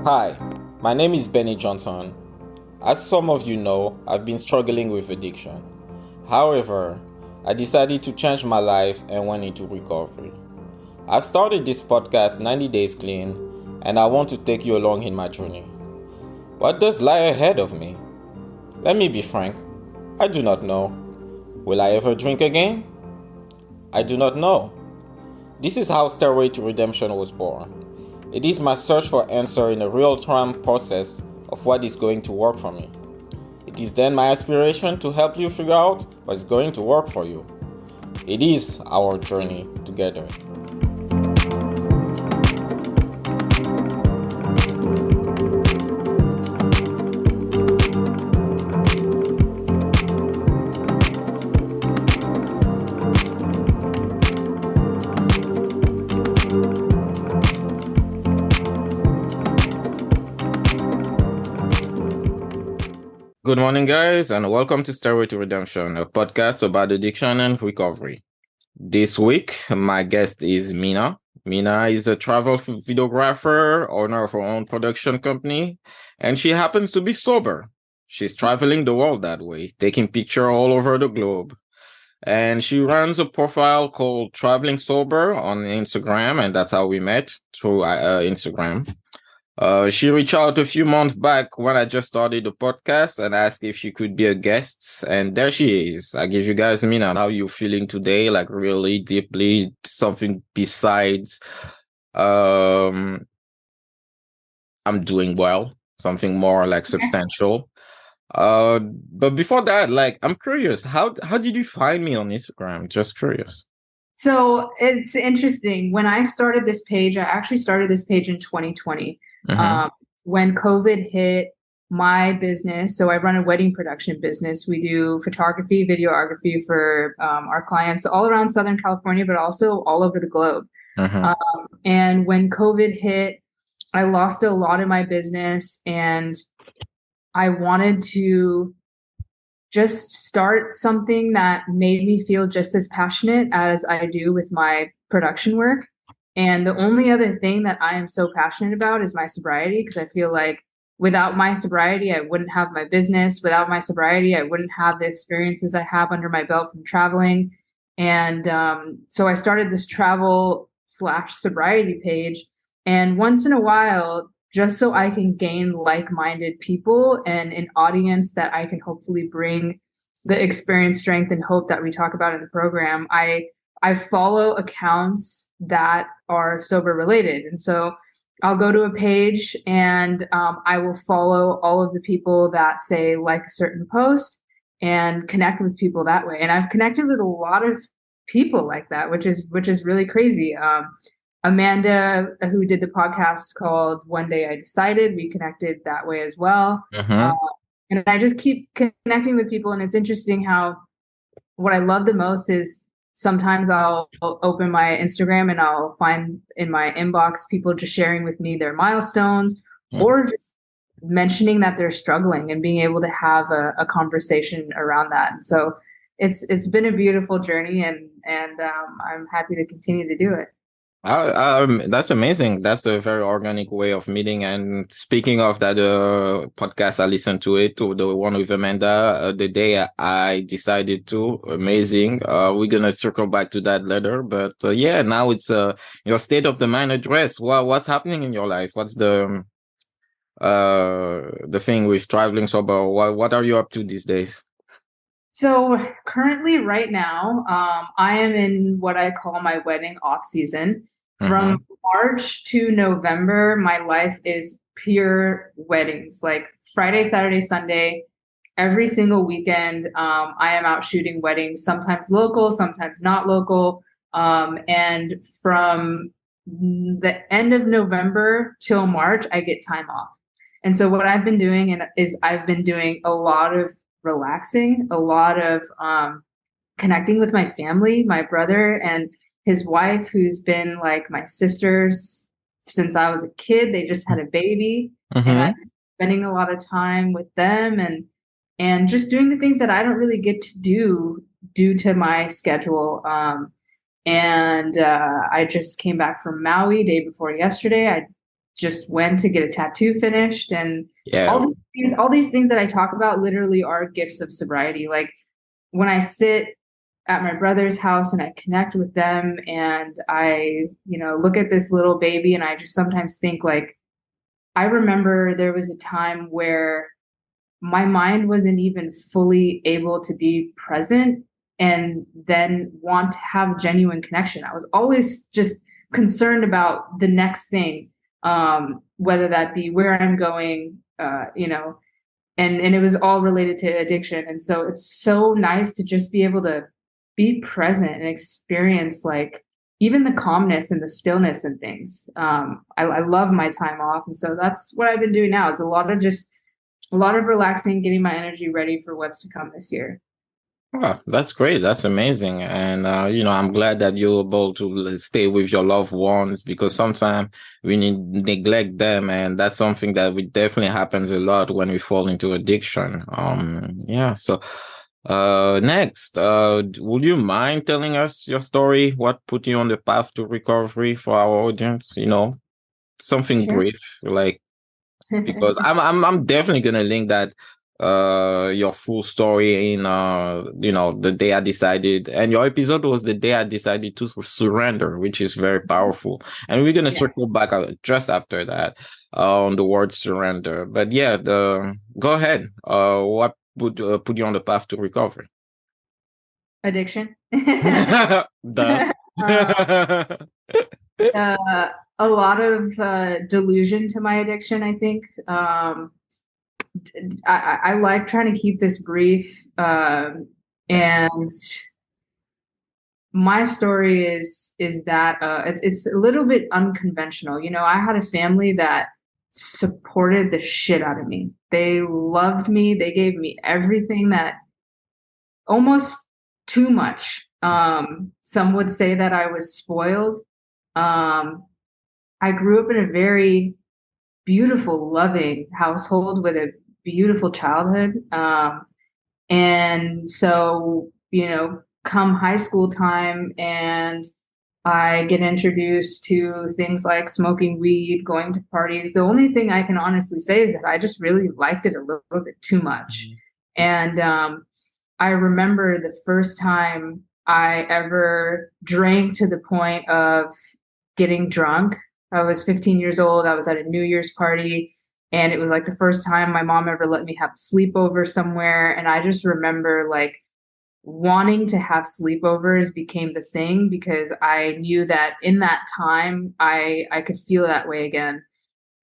Hi, my name is Benny Johnson. As some of you know, I've been struggling with addiction. However, I decided to change my life and went into recovery. I've started this podcast 90 Days Clean, and I want to take you along in my journey. What does lie ahead of me? Let me be frank, I do not know. Will I ever drink again? I do not know. This is how Stairway to Redemption was born. It is my search for answer in a real-time process of what is going to work for me. It is then my aspiration to help you figure out what's going to work for you. It is our journey together. Good morning, guys, and welcome to Stairway to Redemption, a podcast about addiction and recovery. This week, my guest is Meena. Meena is a travel videographer, owner of her own production company, and she happens to be sober. She's traveling the world that way, taking pictures all over the globe. And she runs a profile called Traveling Sober on Instagram, and that's how we met, through Instagram. She reached out a few months back when I just started the podcast and asked if she could be a guest. And there she is. I give you guys a minute. How you feeling today? Like really deeply, something besides, I'm doing well, something more like substantial. But before that, like, I'm curious, how did you find me on Instagram? Just curious. So it's interesting. When I started this page, I actually started this page in 2020. When COVID hit my business, so I run a wedding production business. We do photography, videography for our clients all around Southern California, but also all over the globe. And when COVID hit, I lost a lot of my business and I wanted to just start something that made me feel just as passionate as I do with my production work. And the only other thing that I am so passionate about is my sobriety, because I feel like without my sobriety, I wouldn't have my business. Without my sobriety, I wouldn't have the experiences I have under my belt from traveling. And so I started this travel/sobriety page. And once in a while, just so I can gain like-minded people and an audience that I can hopefully bring the experience, strength, and hope that we talk about in the program, I follow accounts that are sober related. And so I'll go to a page and I will follow all of the people that say like a certain post and connect with people that way. And I've connected with a lot of people like that, which is really crazy. Amanda, who did the podcast called One Day I Decided, we connected that way as well. And I just keep connecting with people. And it's interesting how what I love the most is sometimes I'll open my Instagram and I'll find in my inbox people just sharing with me their milestones or just mentioning that they're struggling and being able to have a conversation around that. And so it's been a beautiful journey and I'm happy to continue to do it. That's amazing. That's a very organic way of meeting. And speaking of that podcast, I listened to it, to the one with Amanda, the day I decided to. Amazing. We're gonna circle back to that later. But yeah, now it's your state of the mind address. Well, what's happening in your life? What's the thing with traveling sober? What are you up to these days? So currently, right now, I am in what I call my wedding off season. From March to November, my life is pure weddings. Like Friday, Saturday, Sunday, every single weekend, I am out shooting weddings, sometimes local, sometimes not local. And from the end of November till March, I get time off. And so what I've been doing is I've been doing a lot of relaxing, a lot of connecting with my family, my brother and his wife, who's been like my sisters since I was a kid. They just had a baby, and I'm spending a lot of time with them and just doing the things that I don't really get to do due to my schedule. And I just came back from Maui day before yesterday. I just went to get a tattoo finished, and Yeah. all these things that I talk about literally are gifts of sobriety. Like when I sit at my brother's house and I connect with them and I, look at this little baby, and I just sometimes think like, I remember there was a time where my mind wasn't even fully able to be present and then want to have genuine connection. I was always just concerned about the next thing, whether that be where I'm going, and it was all related to addiction. And so it's so nice to just be able to be present and experience like even the calmness and the stillness and things. I love my time off. And so that's what I've been doing now, is a lot of relaxing, getting my energy ready for what's to come this year. Oh, that's great. That's amazing. And, I'm glad that you're able to stay with your loved ones, because sometimes we neglect them. And that's something that definitely happens a lot when we fall into addiction. Yeah. So, next, would you mind telling us your story? What put you on the path to recovery for our audience? Something Sure. brief, like, because I'm definitely gonna link that your full story in the day I decided, and your episode was the day I decided to surrender, which is very powerful, and we're gonna Yeah. circle back just after that on the word surrender. But yeah, go ahead. What put you on the path to recovery? Addiction. Duh. uh, a lot of delusion to my addiction, I think. I like trying to keep this brief. And my story is that it's a little bit unconventional. I had a family that supported the shit out of me. They loved me. They gave me everything, that almost too much. Some would say that I was spoiled. Um, I grew up in a very beautiful, loving household with a beautiful childhood. And so, come high school time, and I get introduced to things like smoking weed, going to parties. The only thing I can honestly say is that I just really liked it a little bit too much. And I remember the first time I ever drank to the point of getting drunk. I was 15 years old. I was at a New Year's party, and it was like the first time my mom ever let me have a sleepover somewhere. And I just remember like wanting to have sleepovers became the thing, because I knew that in that time I could feel that way again.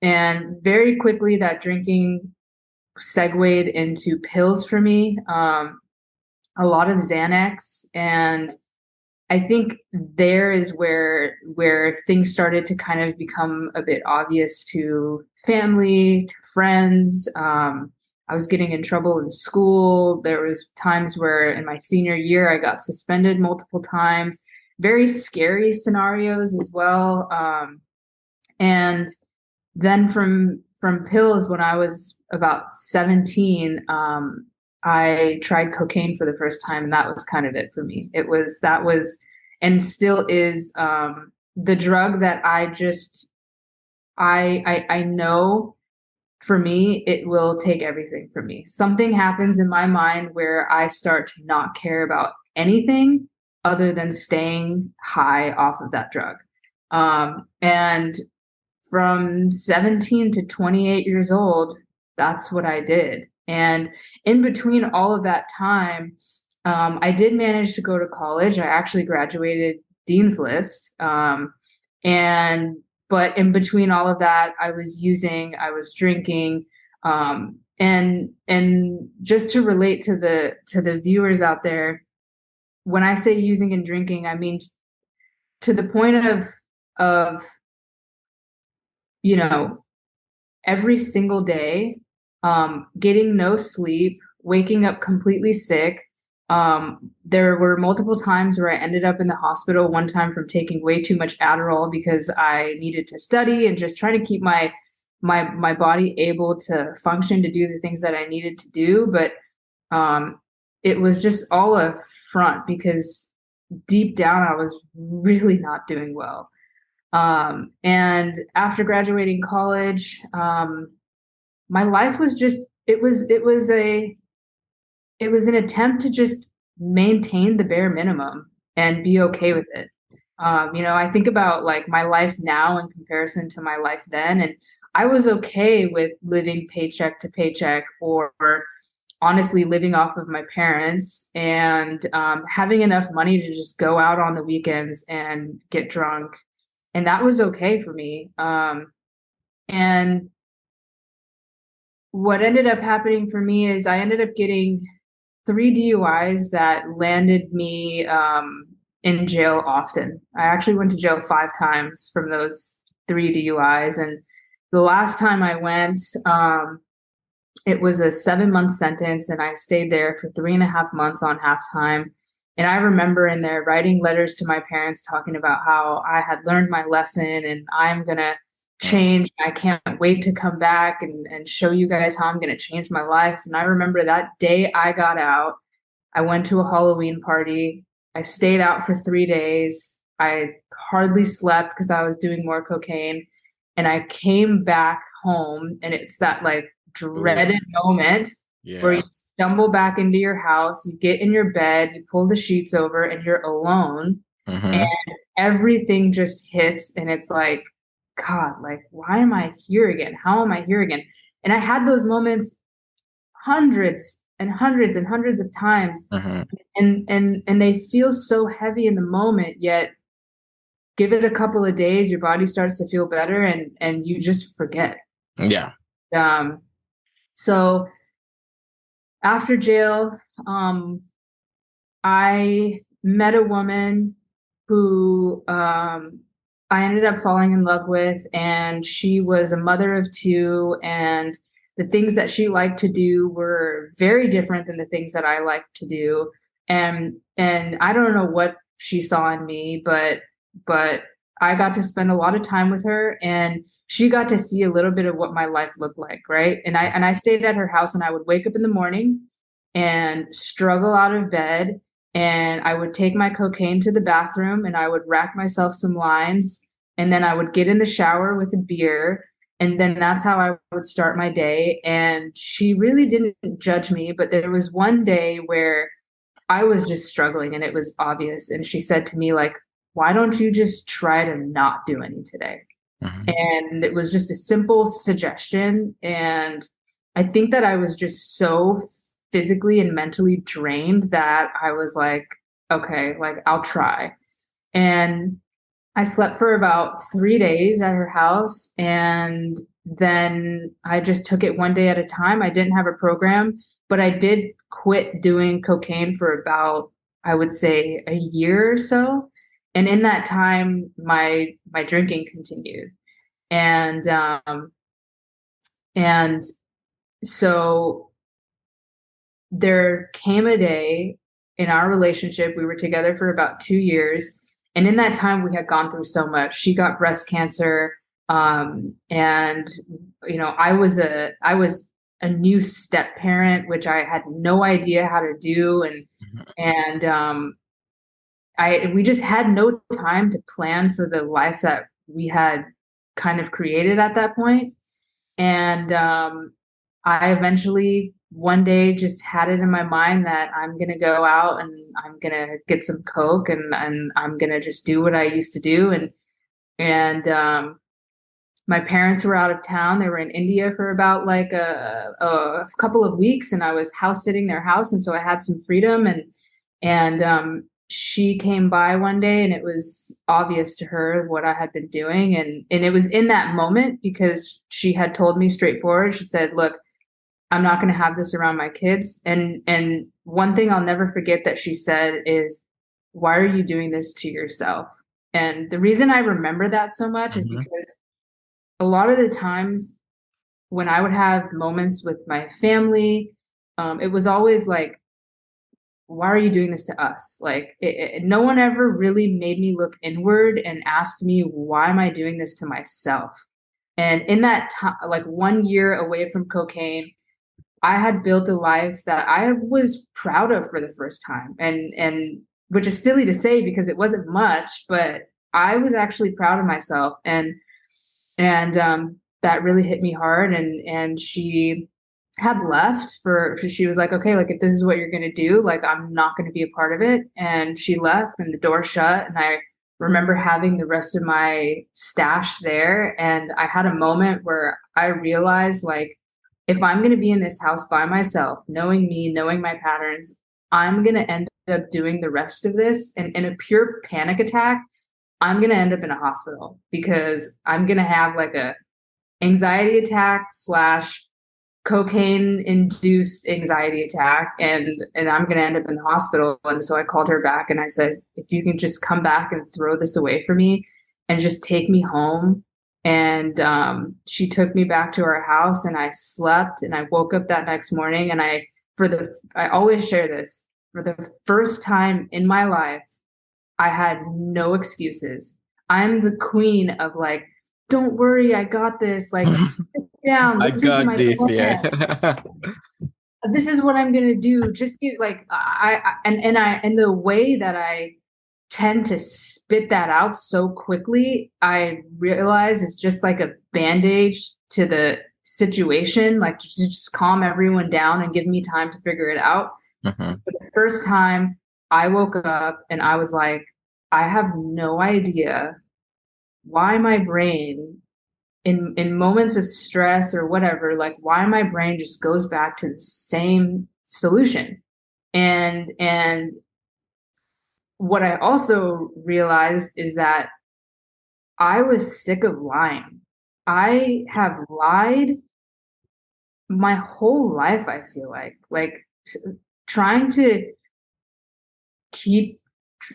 And very quickly that drinking segued into pills for me, a lot of Xanax. And I think there is where things started to kind of become a bit obvious to family, to friends. I was getting in trouble in school. There was times where in my senior year I got suspended multiple times. Very scary scenarios as well. And then from pills, when I was about 17, I tried cocaine for the first time, and that was kind of it for me. That was and still is the drug that I know, for me, it will take everything from me. Something happens in my mind where I start to not care about anything other than staying high off of that drug. And from 17 to 28 years old, that's what I did. And in between all of that time, I did manage to go to college. I actually graduated Dean's List. But in between all of that, I was drinking. And just to relate to the viewers out there, when I say using and drinking, I mean to the point of every single day, getting no sleep, waking up completely sick. There were multiple times where I ended up in the hospital, one time from taking way too much Adderall because I needed to study and just try to keep my body able to function, to do the things that I needed to do. But it was just all a front, because deep down I was really not doing well. And after graduating college, my life was just, it was an attempt to just maintain the bare minimum and be okay with it. I think about like my life now in comparison to my life then, and I was okay with living paycheck to paycheck, or honestly living off of my parents, and having enough money to just go out on the weekends and get drunk. And that was okay for me. And what ended up happening for me is I ended up getting 3 DUIs that landed me in jail often. I actually went to jail 5 times from those 3 DUIs. And the last time I went, it was a 7 month sentence, and I stayed there for 3.5 months on half time. And I remember in there writing letters to my parents talking about how I had learned my lesson and I'm going to change. I can't wait to come back and show you guys how I'm going to change my life. And I remember that day I got out, I went to a Halloween party. I stayed out for 3 days. I hardly slept because I was doing more cocaine. And I came back home, and it's that like Oof. dreaded moment where Yeah. you stumble back into your house, you get in your bed, you pull the sheets over, and you're alone. And Mm-hmm. everything just hits, and it's like, God, like, why am I here again? How am I here again? And I had those moments hundreds and hundreds and hundreds of times, Mm-hmm. and they feel so heavy in the moment, yet give it a couple of days, your body starts to feel better, and you just forget. Yeah. um so after jail, um I met a woman who I ended up falling in love with, and she was a mother of two, and the things that she liked to do were very different than the things that I liked to do. And I don't know what she saw in me, but I got to spend a lot of time with her, and she got to see a little bit of what my life looked like, right? And I stayed at her house, and I would wake up in the morning and struggle out of bed, and I would take my cocaine to the bathroom, and I would rack myself some lines, and then I would get in the shower with a beer, and then that's how I would start my day. And she really didn't judge me, but there was one day where I was just struggling and it was obvious, and she said to me like, "Why don't you just try to not do any today?" Mm-hmm. And it was just a simple suggestion. And I think that I was just so physically and mentally drained that I was like, okay, like I'll try. And I slept for about 3 days at her house. And then I just took it one day at a time. I didn't have a program, but I did quit doing cocaine for about, I would say, a year or so. And in that time, my drinking continued. And and so there came a day in our relationship, we were together for about 2 years, and in that time we had gone through so much. She got breast cancer, and I was a new step parent, which I had no idea how to do. And I we just had no time to plan for the life that we had kind of created at that point. And I eventually one day just had it in my mind that I'm gonna go out and I'm gonna get some coke, and I'm gonna just do what I used to do. And my parents were out of town. They were in India for about like a couple of weeks, and I was house sitting their house, and so I had some freedom. And she came by one day, and it was obvious to her what I had been doing, and it was in that moment because she had told me straightforward. She said, "Look, I'm not going to have this around my kids." And one thing I'll never forget that she said is, "Why are you doing this to yourself?" And the reason I remember that so much is Mm-hmm. because a lot of the times when I would have moments with my family, it was always like, "Why are you doing this to us?" Like, no one ever really made me look inward and asked me, "Why am I doing this to myself?" And in that time, like 1 year away from cocaine, I had built a life that I was proud of for the first time. And which is silly to say because it wasn't much, but I was actually proud of myself, and that really hit me hard. And she had left she was like, okay, like if this is what you're gonna do, like I'm not gonna be a part of it. And she left, and the door shut. And I remember having the rest of my stash there, and I had a moment where I realized, like, if I'm gonna be in this house by myself, knowing me, knowing my patterns, I'm gonna end up doing the rest of this, and in a pure panic attack, I'm going to end up in a hospital because I'm going to have like a anxiety attack slash cocaine induced anxiety attack, and I'm going to end up in the hospital. And so I called her back and I said, if you can just come back and throw this away for me and just take me home. And she took me back to our house, and I slept, and I woke up that next morning, and I always share this, for the first time in my life, I had no excuses. I'm the queen of like, don't worry, I got this. Like, sit down, I listen to got my this, yeah. plan. This is what I'm gonna do. Just give like and the way that I tend to spit that out so quickly, I realize it's just like a band-aid to the situation, like to just calm everyone down and give me time to figure it out. Mhm. For the first time, I woke up and I was like, I have no idea why my brain in moments of stress or whatever, like why my brain just goes back to the same solution. And what I also realized is that I was sick of lying. I have lied my whole life, I feel like trying to keep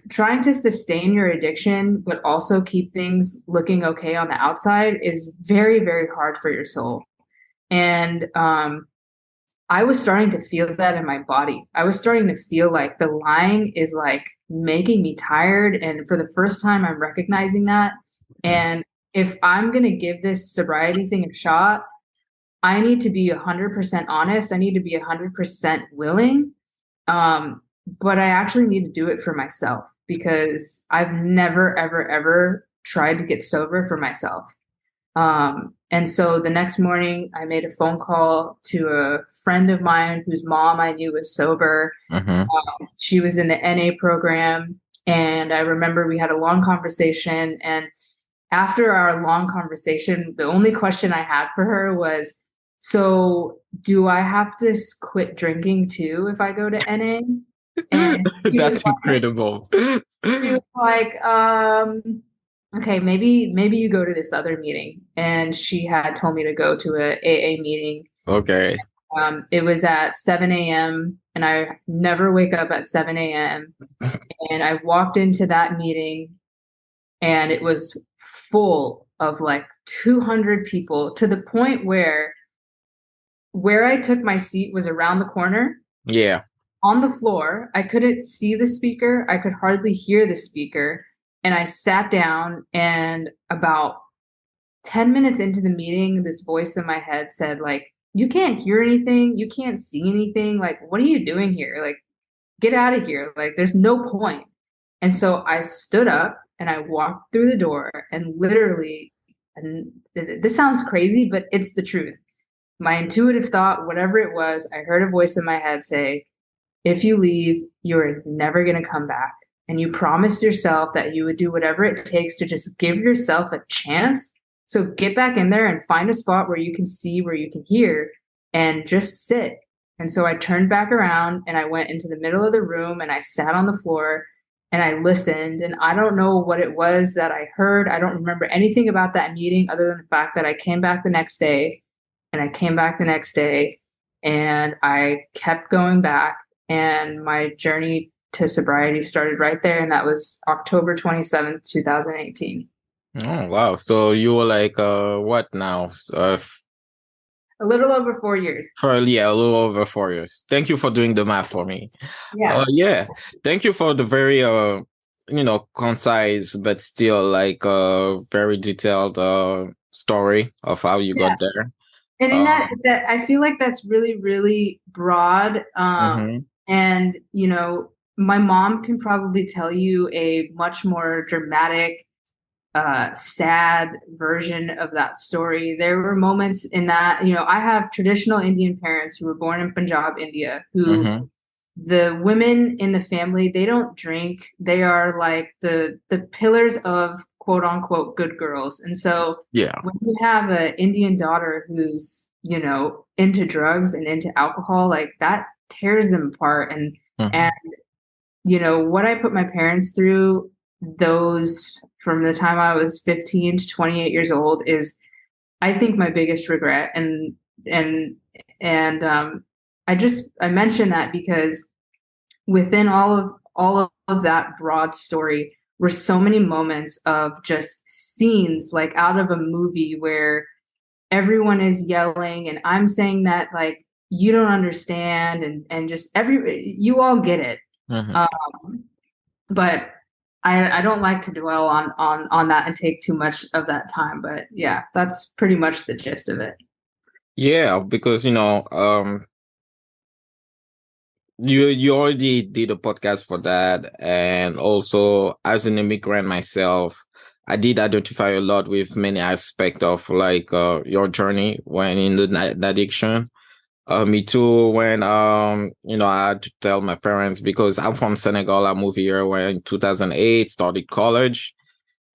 trying to sustain your addiction but also keep things looking okay on the outside is very, very hard for your soul. And I was starting to feel that in my body. I was starting to feel like the lying is like making me tired, and for the first time I'm recognizing that. And if I'm going to give this sobriety thing a shot, I need to be 100% honest. I need to be 100% willing. Um, but I actually need to do it for myself because I've never, ever, ever tried to get sober for myself. And so the next morning, I made a phone call to a friend of mine whose mom I knew was sober. Mhm. She was in the NA program. And I remember we had a long conversation. And after our long conversation, the only question I had for her was, so do I have to quit drinking too if I go to NA? And That's incredible. she was like, okay, maybe you go to this other meeting. And she had told me to go to a AA meeting. Okay. It was at 7 a.m. and I never wake up at 7 a.m. And I walked into that meeting and it was full of like 200 people, to the point where I took my seat was around the corner Yeah. on the floor. I couldn't see the speaker. I could hardly hear the speaker. And I sat down, and about 10 minutes into the meeting, this voice in my head said, like, you can't hear anything. You can't see anything. Like, what are you doing here? Like, get out of here. Like, there's no point. And so I stood up and I walked through the door, and literally, and this sounds crazy, but it's the truth. My intuitive thought, whatever it was, I heard a voice in my head say, if you leave, you're never going to come back. And you promised yourself that you would do whatever it takes to just give yourself a chance. So get back in there and find a spot where you can see, where you can hear, and just sit. And so I turned back around and I went into the middle of the room and I sat on the floor and I listened. And I don't know what it was that I heard. I don't remember anything about that meeting other than the fact that I came back the next day, and I came back the next day, and I kept going back, and my journey to sobriety started right there, and that was October 27th, 2018. Oh, wow. So you were like, what now? A little over 4 years. For, yeah, a little over 4 years. Thank you for doing the math for me. Yeah. Yeah. Thank you for the very, concise, but still like very detailed story of how you got Yeah. there. And in that, Um, that I feel like that's really, really broad. mhm. And, my mom can probably tell you a much more dramatic sad version of that story. There were moments in that, I have traditional Indian parents who were born in Punjab, India, who Mm-hmm. the women in the family, they don't drink. They are like the pillars of quote unquote good girls. And so Yeah. when you have an Indian daughter who's, into drugs and into alcohol, like that tears them apart. And Mm-hmm. what I put my parents through those from the time I was 15 to 28 years old is I think my biggest regret. And and I mention that because within all of that broad story were so many moments of just scenes like out of a movie where everyone is yelling and I'm saying that like you don't understand and just you all get it. Mm-hmm. Um, but I don't like to dwell on that and take too much of that time. But yeah, that's pretty much the gist of it. Yeah, because you already did a podcast for that, and also as an immigrant myself, I did identify a lot with many aspects of like your journey when in the addiction. Me too. When I had to tell my parents because I'm from Senegal. I moved here when in 2008, started college,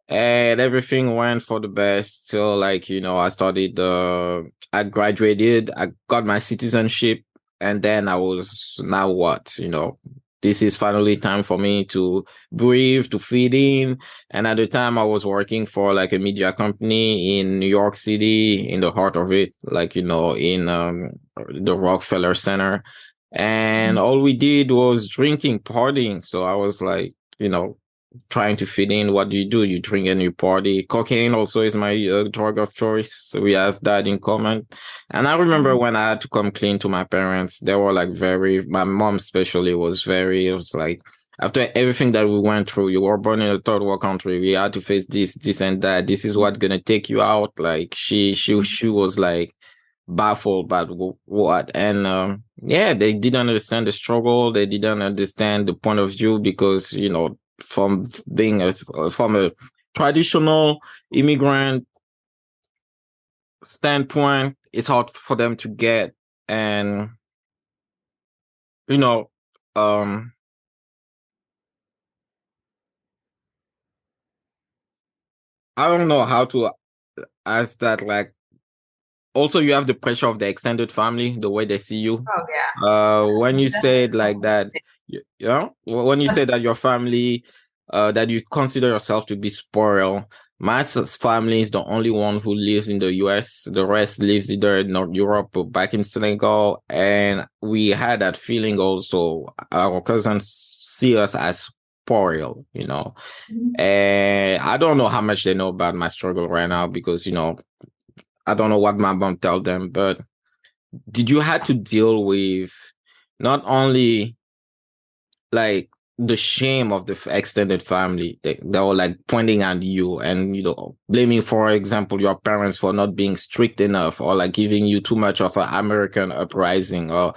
and everything went for the best till like I graduated, I got my citizenship, and then I was now what, this is finally time for me to breathe, to fit in. And at the time I was working for like a media company in New York City, in the heart of it, like in the Rockefeller Center, and all we did was drinking, partying. So I was like, trying to fit in. What do? You drink and you party. Cocaine also is my drug of choice. So we have that in common. And I remember when I had to come clean to my parents, they were like my mom especially it was like, after everything that we went through, you were born in a third world country. We had to face this and that. This is what gonna take you out. Like she was like baffled by what. And yeah, they didn't understand the struggle. They didn't understand the point of view because from from a traditional immigrant standpoint, it's hard for them to get. And you know um I don't know how to ask that. Like, also you have the pressure of the extended family, the way they see you. Oh yeah. When you said That's like that, when you say that your family, that you consider yourself to be spoiled. My family is the only one who lives in the US. The rest lives either in North Europe or back in Senegal. And we had that feeling also. Our cousins see us as spoiled. And I don't know how much they know about my struggle right now because, I don't know what my mom tell them, but did you have to deal with not only like the shame of the extended family, they were like pointing at you and blaming, for example, your parents for not being strict enough, or like giving you too much of an American uprising, or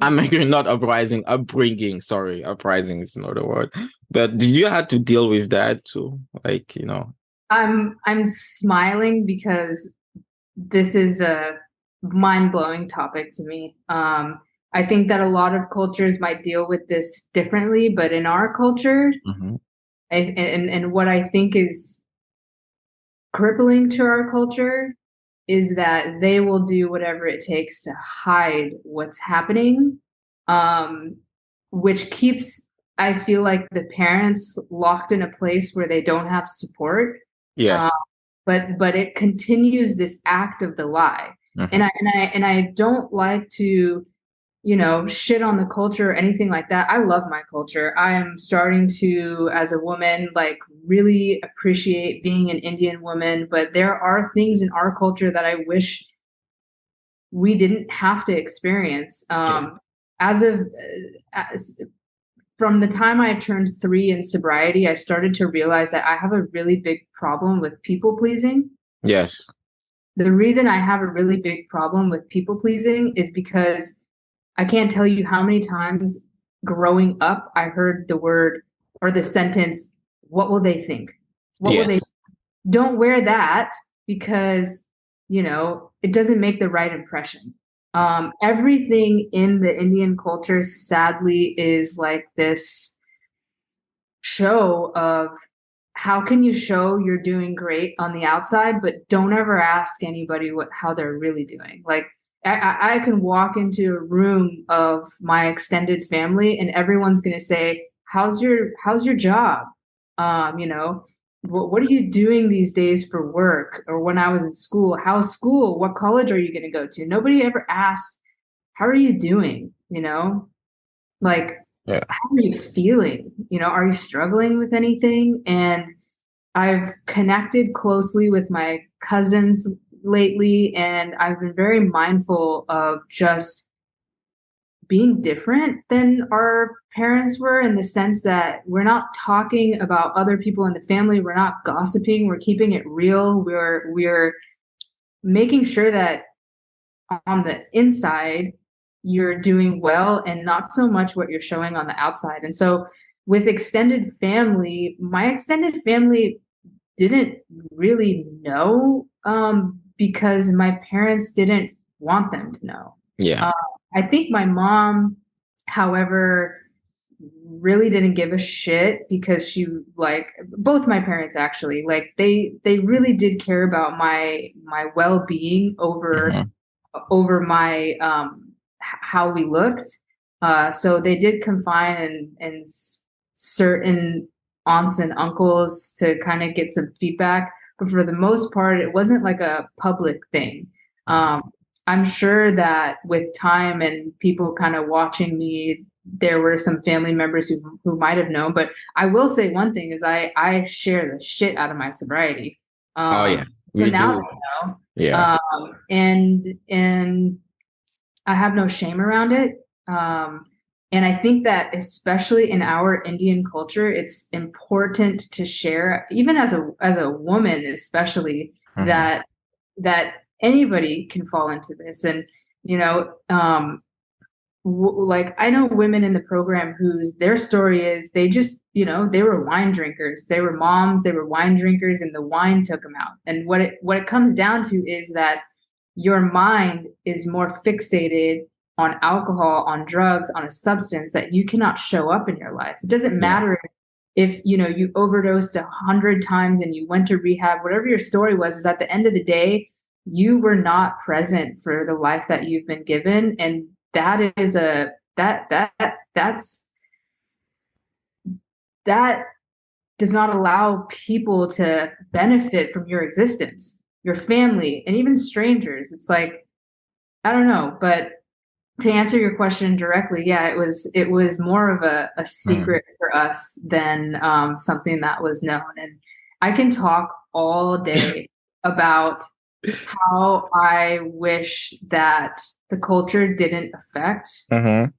American, not uprising, upbringing, sorry, uprising is not a word. But did you have to deal with that too, like I'm smiling because this is a mind-blowing topic to me. I think that a lot of cultures might deal with this differently, but in our culture, Mhm. and what I think is crippling to our culture is that they will do whatever it takes to hide what's happening, um, which keeps, I feel like, the parents locked in a place where they don't have support. Uh, Yes. but it continues this act of the lie. Mhm. And I don't like to, shit on the culture or anything like that. I love my culture. I am starting to, as a woman, like really appreciate being an Indian woman, but there are things in our culture that I wish we didn't have to experience. Yeah. As of as, from the time I turned 3 in sobriety, I started to realize that I have a really big problem with people pleasing. Yes. The reason I have a really big problem with people pleasing is because I can't tell you how many times growing up I heard the word or the sentence, what will they think? What will they, Yes. don't wear that because, it doesn't make the right impression. Everything in the Indian culture, sadly, is like this show of how can you show you're doing great on the outside, but don't ever ask anybody how they're really doing. Like I can walk into a room of my extended family and everyone's going to say, how's your job? What are you doing these days for work? Or when I was in school, how's school? What college are you going to go to? Nobody ever asked, how are you doing? Like, Yeah. how are you feeling? Are you struggling with anything? And I've connected closely with my cousins lately, and I've been very mindful of just being different than our parents were, in the sense that we're not talking about other people in the family. We're not gossiping. We're keeping it real. We're making sure that on the inside you're doing well and not so much what you're showing on the outside. And so with extended family, my extended family didn't really know, because my parents didn't want them to know. Yeah. I think my mom, however, really didn't give a shit, because she, like, both my parents actually, like, they really did care about my well-being over Mhm. my how we looked. So they did confine and certain aunts and uncles to kind of get some feedback, but for the most part, it wasn't like a public thing. I'm sure that with time and people kind of watching me, there were some family members who might have known. But I will say one thing is I share the shit out of my sobriety. Oh yeah, So we now do. they know. Yeah. And I have no shame around it. And I think that especially in our Indian culture, it's important to share, even as a woman, especially, Mhm. that anybody can fall into this. And you know, like, I know women in the program whose their story is they just, they were wine drinkers. They were moms, they were wine drinkers, and the wine took them out. And what it comes down to is that your mind is more fixated on alcohol, on drugs, on a substance, that you cannot show up in your life. It doesn't Yeah. matter if you overdosed 100 times and you went to rehab. Whatever your story was, is at the end of the day, you were not present for the life that you've been given. And that is that does not allow people to benefit from your existence, your family, and even strangers. It's like, I don't know. But to answer your question directly, yeah, it was more of a Mhm. secret for us than something that was known. And I can talk all day about how I wish that the culture didn't affect Mhm.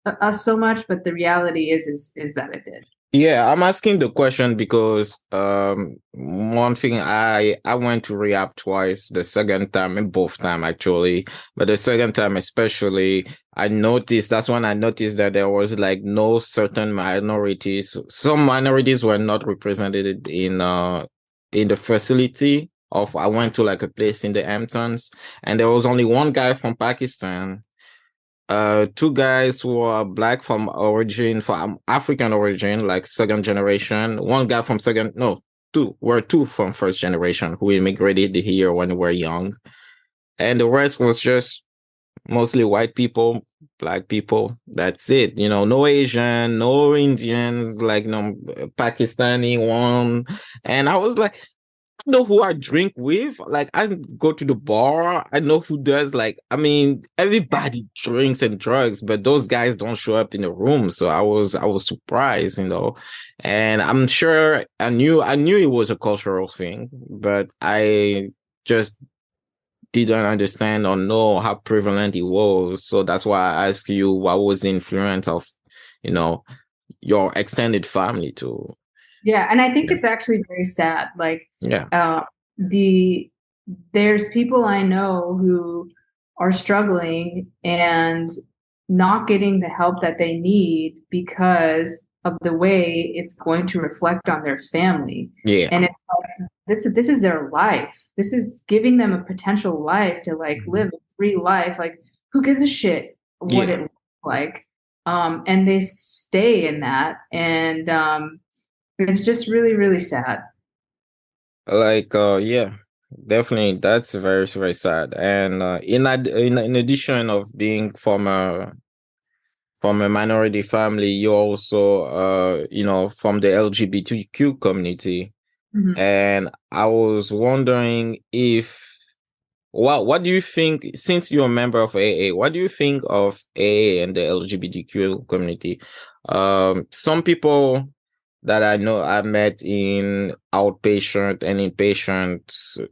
us so much, but the reality is that it did. Yeah, I'm asking the question because one thing, I went to rehab twice, the second time and both time actually, but the second time especially, I noticed that's when I noticed that there was like no certain minorities. Some minorities were not represented in the facility of I went to like a place in the Hamptons, and there was only one guy from Pakistan, two guys who are black from origin, from African origin, like second generation. One guy from second, no, two from first generation who immigrated here when they were young. And the rest was just mostly white people, black people. That's it. No Asian, no Indians, like no Pakistani one. And I was like, know who I drink with. Like, I go to the bar. I know who does. Like, I mean, everybody drinks and drugs, but those guys don't show up in the room. So I was surprised. And I'm sure I knew it was a cultural thing, but I just didn't understand or know how prevalent it was. So that's why I asked you what was the influence of, you know, your extended family too. Yeah, and I think Yeah. it's actually very sad. Like, Yeah. the there's people I know who are struggling and not getting the help that they need because of the way it's going to reflect on their family. Yeah. And this is their life. This is giving them a potential life to like Mhm. live a free life. Like, who gives a shit what Yeah, it looks like? And they stay in that, and it's just really, really sad. like yeah, definitely that's very very sad. And in addition of being from a minority family, you're also from the LGBTQ community. Mhm. And I was wondering if what do you think, since you're a member of AA, what do you think of AA and the LGBTQ community? Some people that I know I met in outpatient and inpatient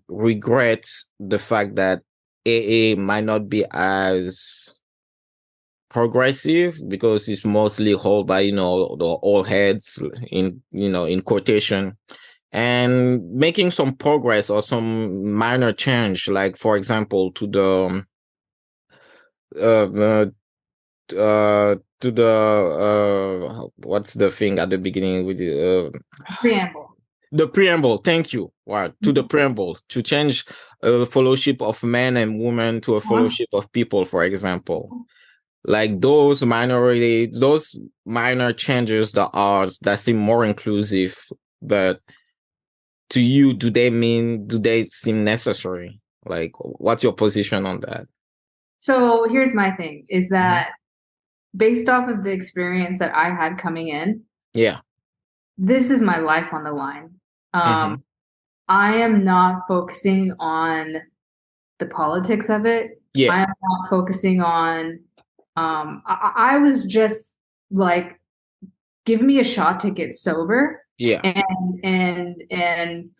regret the fact that AA might not be as progressive because it's mostly held by the old heads, in quotation, and making some progress or some minor change, like for example uh, uh, to the what's the thing at the beginning with Preamble. the preamble, thank you, wow, to the preamble, to change a fellowship of men and women to a Uh-huh. fellowship of people, for example. Like those minor changes that seem more inclusive, but to you, do they seem necessary? Like, what's your position on that? So here's my thing is Hmm. that based off of the experience that I had coming in, Yeah. this is my life on the line. Hmm. Um, I am not focusing on the politics of it. Yeah. I am not focusing on, I was just like, give me a shot to get sober. Yeah. And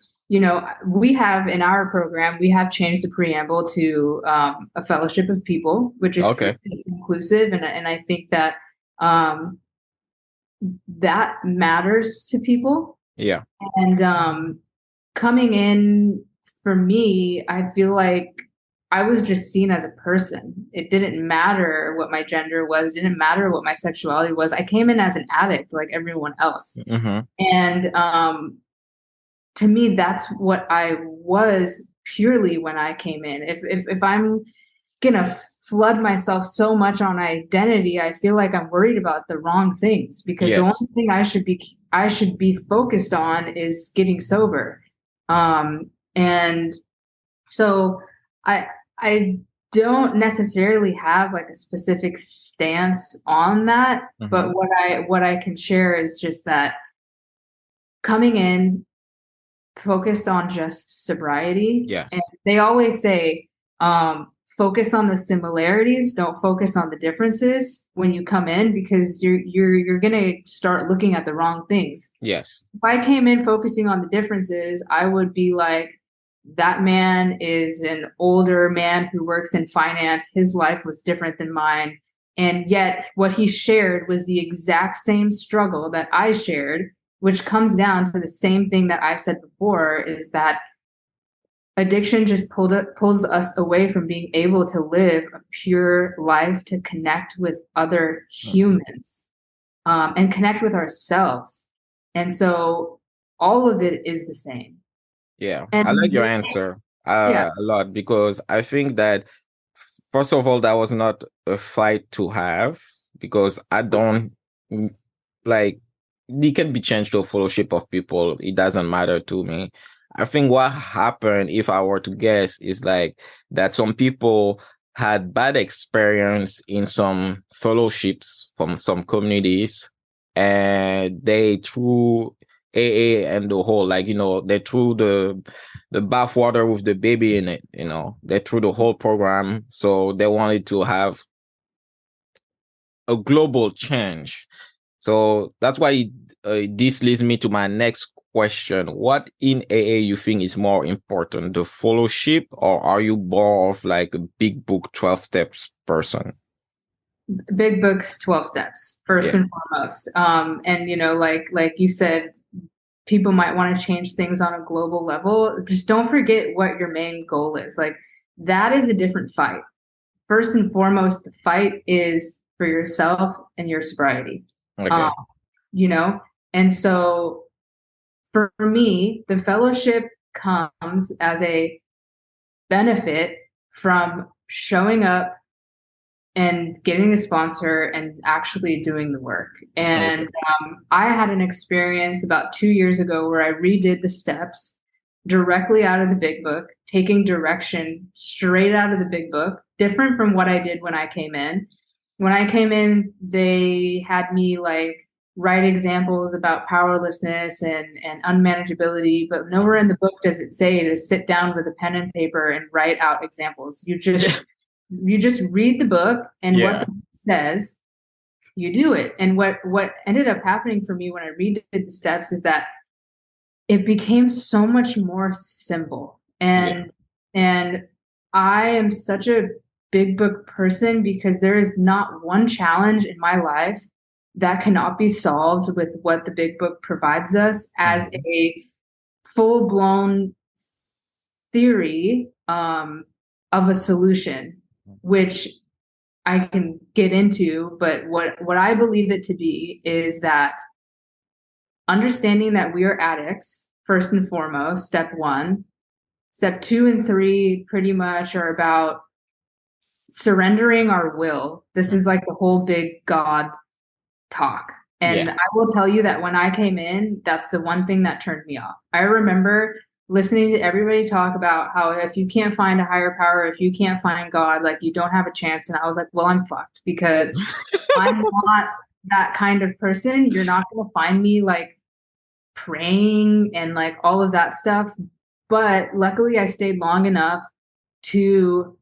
we have in our program, we have changed the preamble to a fellowship of people, which is Okay. pretty inclusive. And I think that um, that matters to people. Yeah. And coming in for me, I feel like I was just seen as a person. It didn't matter what my gender was, it didn't matter what my sexuality was. I came in as an addict like everyone else. Hmm. And to me, that's what I was purely when I came in. If I'm gonna flood myself so much on identity, I feel like I'm worried about the wrong things because the Yes. only thing I should be focused on is getting sober. And so I I don't necessarily have like a specific stance on that, Hmm. but what I can share is just that coming in focused on just sobriety. And Yes. they always say, focus on the similarities, don't focus on the differences when you come in because you're gonna start looking at the wrong things. Yes. If I came in focusing on the differences, I would be like, that man is an older man who works in finance. His life was different than mine. And yet, what he shared was the exact same struggle that I shared, which comes down to the same thing that I said before is that addiction just pulls us away from being able to live a pure life to connect with other Mhm. humans and connect with ourselves. And so all of it is the same. Yeah, And I like your answer yeah, a lot, because I think that first of all, that was not a fight to have, because I don't like, it can be changed to a fellowship of people. It doesn't matter to me. I think what happened, if I were to guess, is like that some people had bad experience in some fellowships from some communities, and they threw AA and the whole, like, they threw the bathwater with the baby in it. They threw the whole program, so they wanted to have a global change. So that's why this leads me to my next question. What in AA you think is more important, the fellowship, or are you more of like a big book 12 steps person? big books, 12 steps, first Yeah. and foremost. And like you said, people might want to change things on a global level. Just don't forget what your main goal is. Like that is a different fight. First and foremost, the fight is for yourself and your sobriety. Um, Okay. you know, and so for me, the fellowship comes as a benefit from showing up and getting a sponsor and actually doing the work. And I had an experience about 2 years ago where I redid the steps directly out of the big book, taking direction straight out of the big book, different from what I did when I came in. When I came in, they had me like write examples about powerlessness and unmanageability, but nowhere in the book does it say to sit down with a pen and paper and write out examples. You just read the book, and what the book says, you do it. And what ended up happening for me when I redid the steps is that it became so much more simple. And I am such a big book person because there is not one challenge in my life that cannot be solved with what the big book provides us as a full-blown theory of a solution, which I can get into. But what I believe it to be is that understanding that we are addicts, first and foremost, step 1. Step 2 and 3 pretty much are about surrendering our will. This is like the whole big God talk. And I will tell you that when I came in, that's the one thing that turned me off. I remember listening to everybody talk about how if you can't find a higher power, if you can't find God, like you don't have a chance. And I was like, well, I'm fucked because I'm not that kind of person. You're not going to find me like praying and like all of that stuff. But luckily I stayed long enough to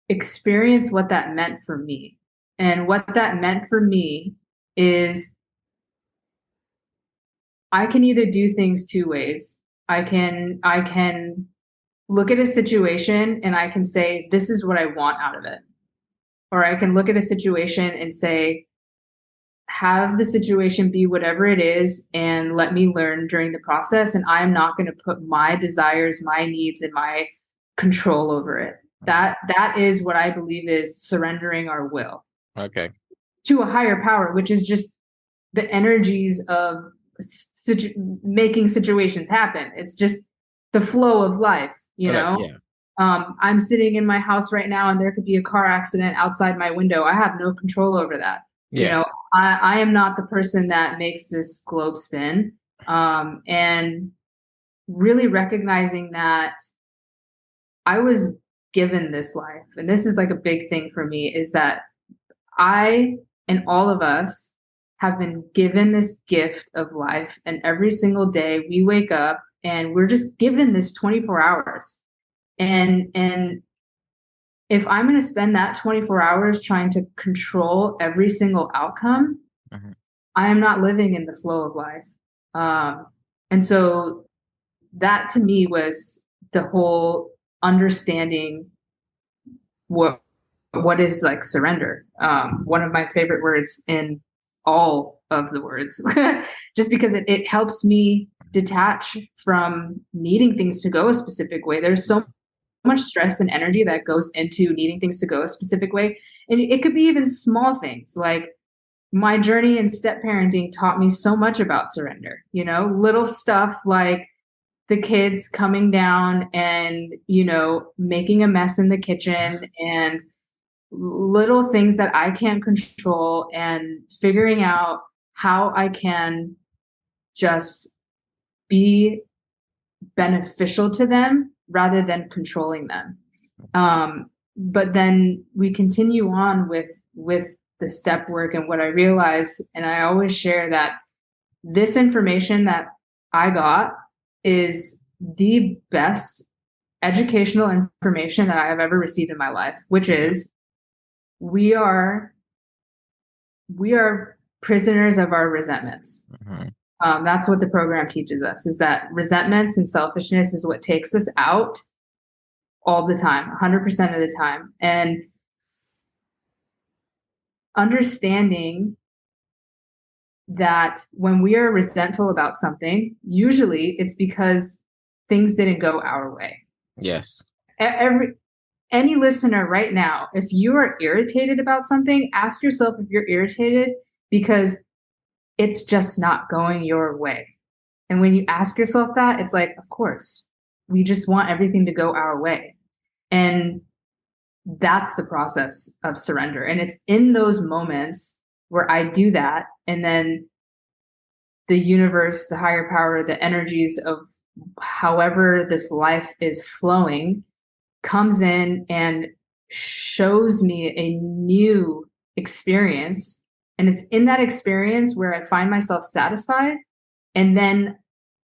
experience what that meant for me. And what that meant for me is I can either do things 2 ways. I can look at a situation and I can say, this is what I want out of it. Or I can look at a situation and say, have the situation be whatever it is and let me learn during the process. And I'm not going to put my desires, my needs, and my control over it. That is what I believe is surrendering our will. Okay. To a higher power, which is just the energies of making situations happen. It's just the flow of life, you know? Yeah. I'm sitting in my house right now and there could be a car accident outside my window. I have no control over that. Yes. You know, I am not the person that makes this globe spin. And really recognizing that I was given this life, and this is like a big thing for me, is that I and all of us have been given this gift of life. And every single day we wake up and we're just given this 24 hours. And if I'm going to spend that 24 hours trying to control every single outcome, I am not living in the flow of life. And so that to me was the whole understanding what is like surrender. One of my favorite words in all of the words, just because it helps me detach from needing things to go a specific way. There's so much stress and energy that goes into needing things to go a specific way. And it could be even small things. Like my journey in step parenting taught me so much about surrender, you know, little stuff like the kids coming down and, you know, making a mess in the kitchen and little things that I can't control and figuring out how I can just be beneficial to them rather than controlling them. But then we continue on with the step work, and what I realized, and I always share that this information that I got is the best educational information that I have ever received in my life, which is we are prisoners of our resentments. That's what the program teaches us, is that resentments and selfishness is what takes us out all the time, 100% of the time. And understanding that when we are resentful about something, usually it's because things didn't go our way. Yes. Any listener right now, if you are irritated about something, ask yourself if you're irritated because it's just not going your way. And when you ask yourself that, it's like, of course, we just want everything to go our way. And that's the process of surrender. And it's in those moments where I do that. And then the universe, the higher power, the energies of however this life is flowing comes in and shows me a new experience. And it's in that experience where I find myself satisfied. And then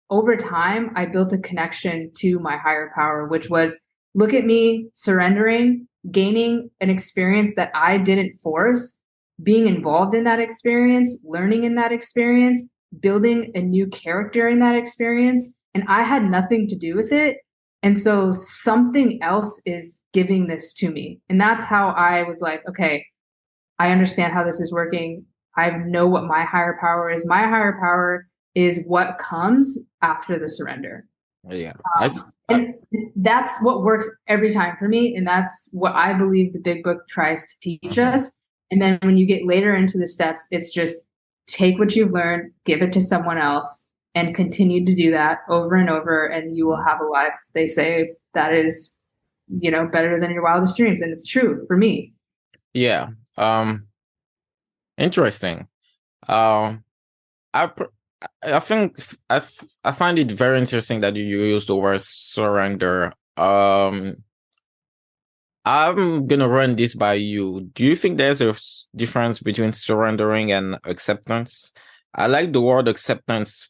over time, I built a connection to my higher power, which was look at me surrendering, gaining an experience that I didn't force, being involved in that experience, learning in that experience, building a new character in that experience. And I had nothing to do with it. And so something else is giving this to me. And that's how I was like, okay, I understand how this is working. I know what my higher power is. My higher power is what comes after the surrender. Yeah. And that's what works every time for me. And that's what I believe the big book tries to teach us. And then when you get later into the steps, it's just take what you've learned, give it to someone else, and continue to do that over and over. And you will have a life, they say, that is, better than your wildest dreams. And it's true for me. Yeah. Interesting. Um, I I think I find it very interesting that you use the word surrender. I'm gonna run this by you. Do you think there's a difference between surrendering and acceptance? I like the word acceptance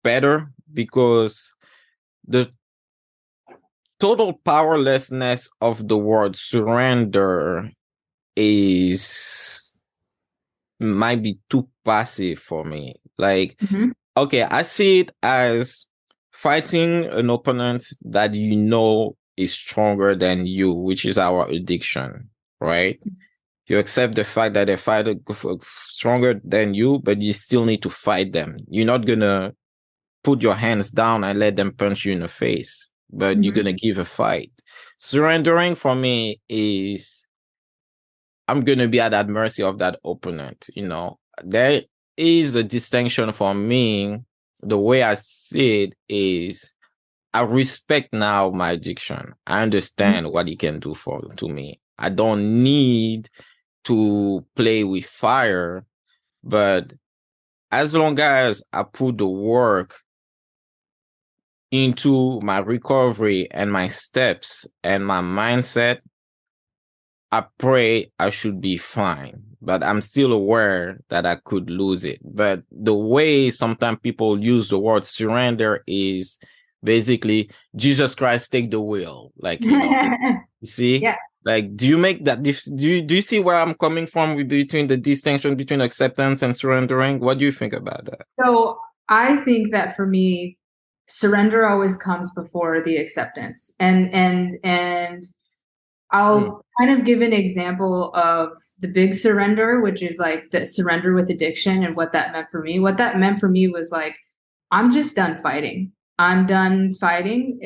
better because the total powerlessness of the word surrender is might be too passive for me. Like, okay, I see it as fighting an opponent that you know is stronger than you, which is our addiction, right? You accept the fact that they fight stronger than you, but you still need to fight them. You're not gonna put your hands down and let them punch you in the face, but you're gonna give a fight. Surrendering for me is I'm gonna be at that mercy of that opponent. There is a distinction for me. The way I see it is I respect now my addiction. I understand what it can do to me. I don't need to play with fire, but as long as I put the work into my recovery and my steps and my mindset, I pray I should be fine, but I'm still aware that I could lose it. But the way sometimes people use the word surrender is basically Jesus Christ take the wheel. Like, you see? Yeah. Like, do you make that? Do you see where I'm coming from between the distinction between acceptance and surrendering? What do you think about that? So I think that for me, surrender always comes before the acceptance. And I'll kind of give an example of the big surrender, which is like the surrender with addiction and what that meant for me. What that meant for me was like, I'm just done fighting. I'm done fighting.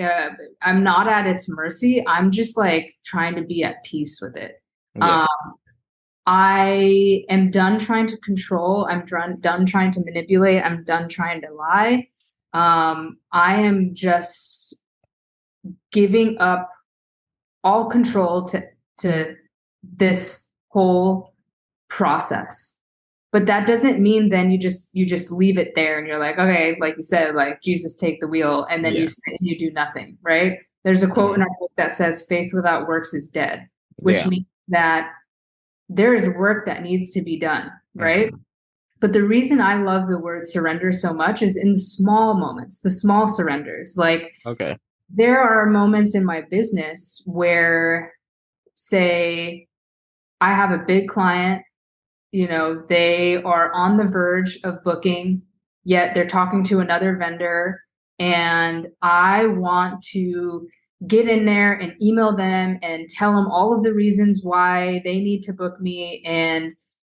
I'm not at its mercy. I'm just like trying to be at peace with it. Yeah. I am done trying to control. I'm done trying to manipulate. I'm done trying to lie. I am just giving up all control to this whole process. But that doesn't mean then you just leave it there and you're like, okay, like you said, like Jesus take the wheel, and then you sit and you do nothing, right? There's a quote in our book that says faith without works is dead, which means that there is work that needs to be done, right? But the reason I love the word surrender so much is in the small moments, the small surrenders. Like, there are moments in my business where, say, I have a big client, they are on the verge of booking, yet they're talking to another vendor, and I want to get in there and email them and tell them all of the reasons why they need to book me.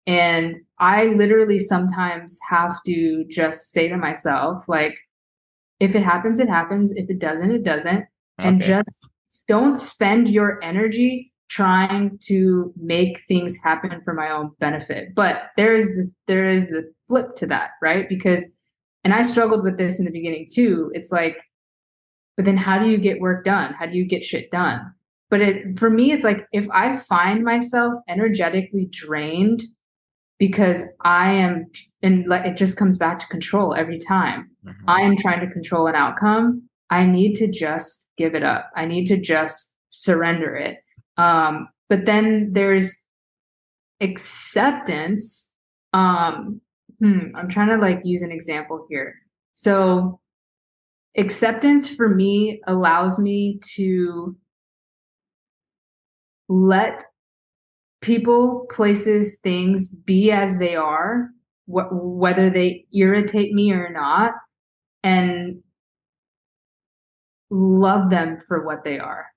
And I literally sometimes have to just say to myself, like, if it happens, it happens. If it doesn't, it doesn't. And just don't spend your energy trying to make things happen for my own benefit. But there is the flip to that, right? Because And I struggled with this in the beginning too. It's like, but then how do you get work done? How do you get shit done? But for me, it's like if I find myself energetically drained because I am, and like it just comes back to control every time. I am trying to control an outcome. I need to just give it up. I need to just surrender it. But then there's acceptance. I'm trying to like use an example here. So acceptance for me allows me to let people, places, things be as they are, whether they irritate me or not, and love them for what they are.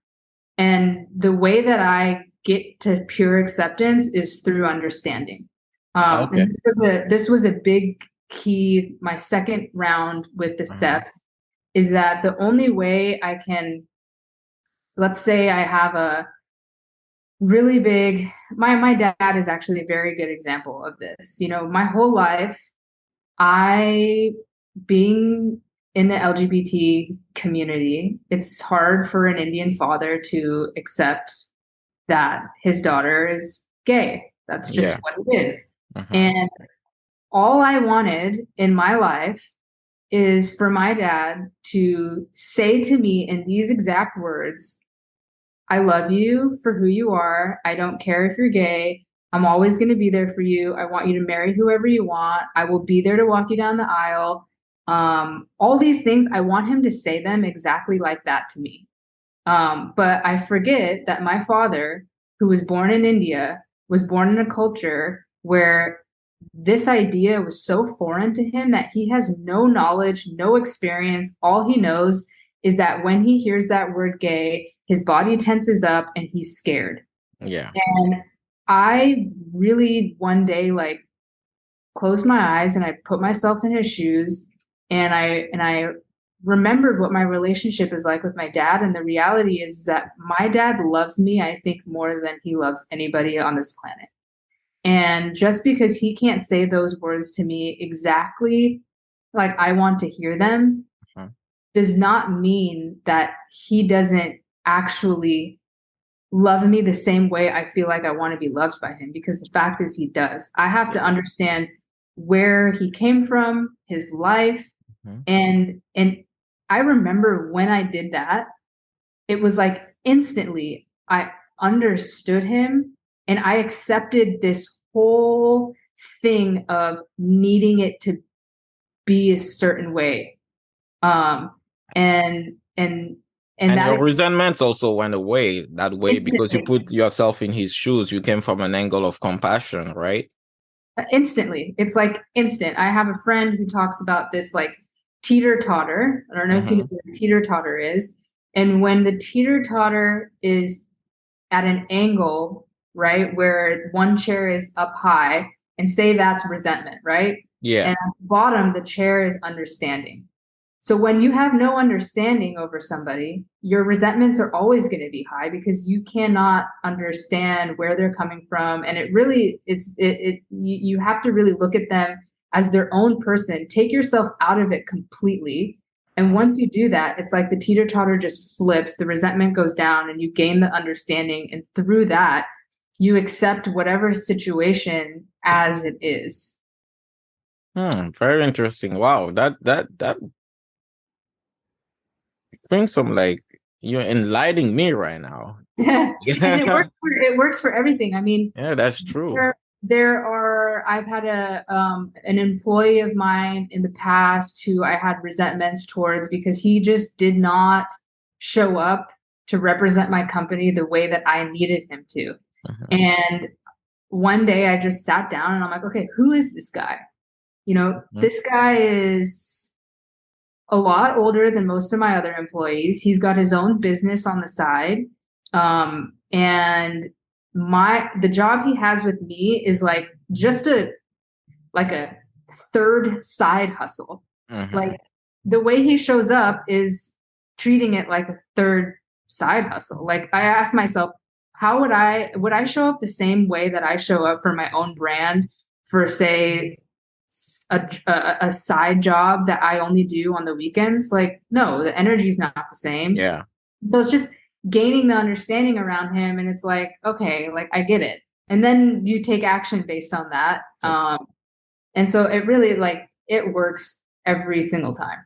And the way that I get to pure acceptance is through understanding. Okay. And this was a big key. My second round with the steps is that the only way I can, let's say I have a really big, my dad is actually a very good example of this. You know, my whole life, I, being in the LGBT community, it's hard for an Indian father to accept that his daughter is gay. That's just what it is. And all I wanted in my life is for my dad to say to me in these exact words, I love you for who you are. I don't care if you're gay. I'm always going to be there for you. I want you to marry whoever you want. I will be there to walk you down the aisle. All these things, I want him to say them exactly like that to me. But I forget that my father, who was born in India, was born in a culture where this idea was so foreign to him that he has no knowledge, no experience. All he knows is that when he hears that word gay, his body tenses up and he's scared. Yeah. And I really one day like closed my eyes and I put myself in his shoes and I remembered what my relationship is like with my dad. And the reality is that my dad loves me, I think, more than he loves anybody on this planet. And just because he can't say those words to me exactly like I want to hear them does not mean that he doesn't actually love me the same way I feel like I want to be loved by him, because the fact is he does. I have to understand where he came from, his life. And I remember when I did that, it was like instantly I understood him and I accepted this whole thing of needing it to be a certain way. And that your resentments also went away that way because you instantly, put yourself in his shoes. You came from an angle of compassion, right? instantly. It's like instant. I have a friend who talks about this like teeter-totter. I don't know if you know what a teeter-totter is. And when the teeter-totter is at an angle, right, where one chair is up high, and say that's resentment, right? Yeah. And at the bottom, the chair is understanding. So when you have no understanding over somebody, your resentments are always going to be high because you cannot understand where they're coming from. And it really, you have to really look at them as their own person, take yourself out of it completely. And once you do that, it's like the teeter-totter just flips, the resentment goes down and you gain the understanding. And through that, you accept whatever situation as it is. Very interesting. Wow. That brings some like, you're enlightening me right now. And it works for everything. I mean, yeah, that's true. I've had an employee of mine in the past who I had resentments towards because he just did not show up to represent my company the way that I needed him to. And one day I just sat down and I'm like, okay, who is this guy? You know, this guy is a lot older than most of my other employees. He's got his own business on the side. And the job he has with me is like just a third side hustle. Like the way he shows up is treating it like a third side hustle. Like I asked myself, how would I show up the same way that I show up for my own brand for say a side job that I only do on the weekends. Like, no, the energy's not the same. Yeah. So it's just gaining the understanding around him. And it's like, okay, like I get it. And then you take action based on that. And so it really like it works every single time.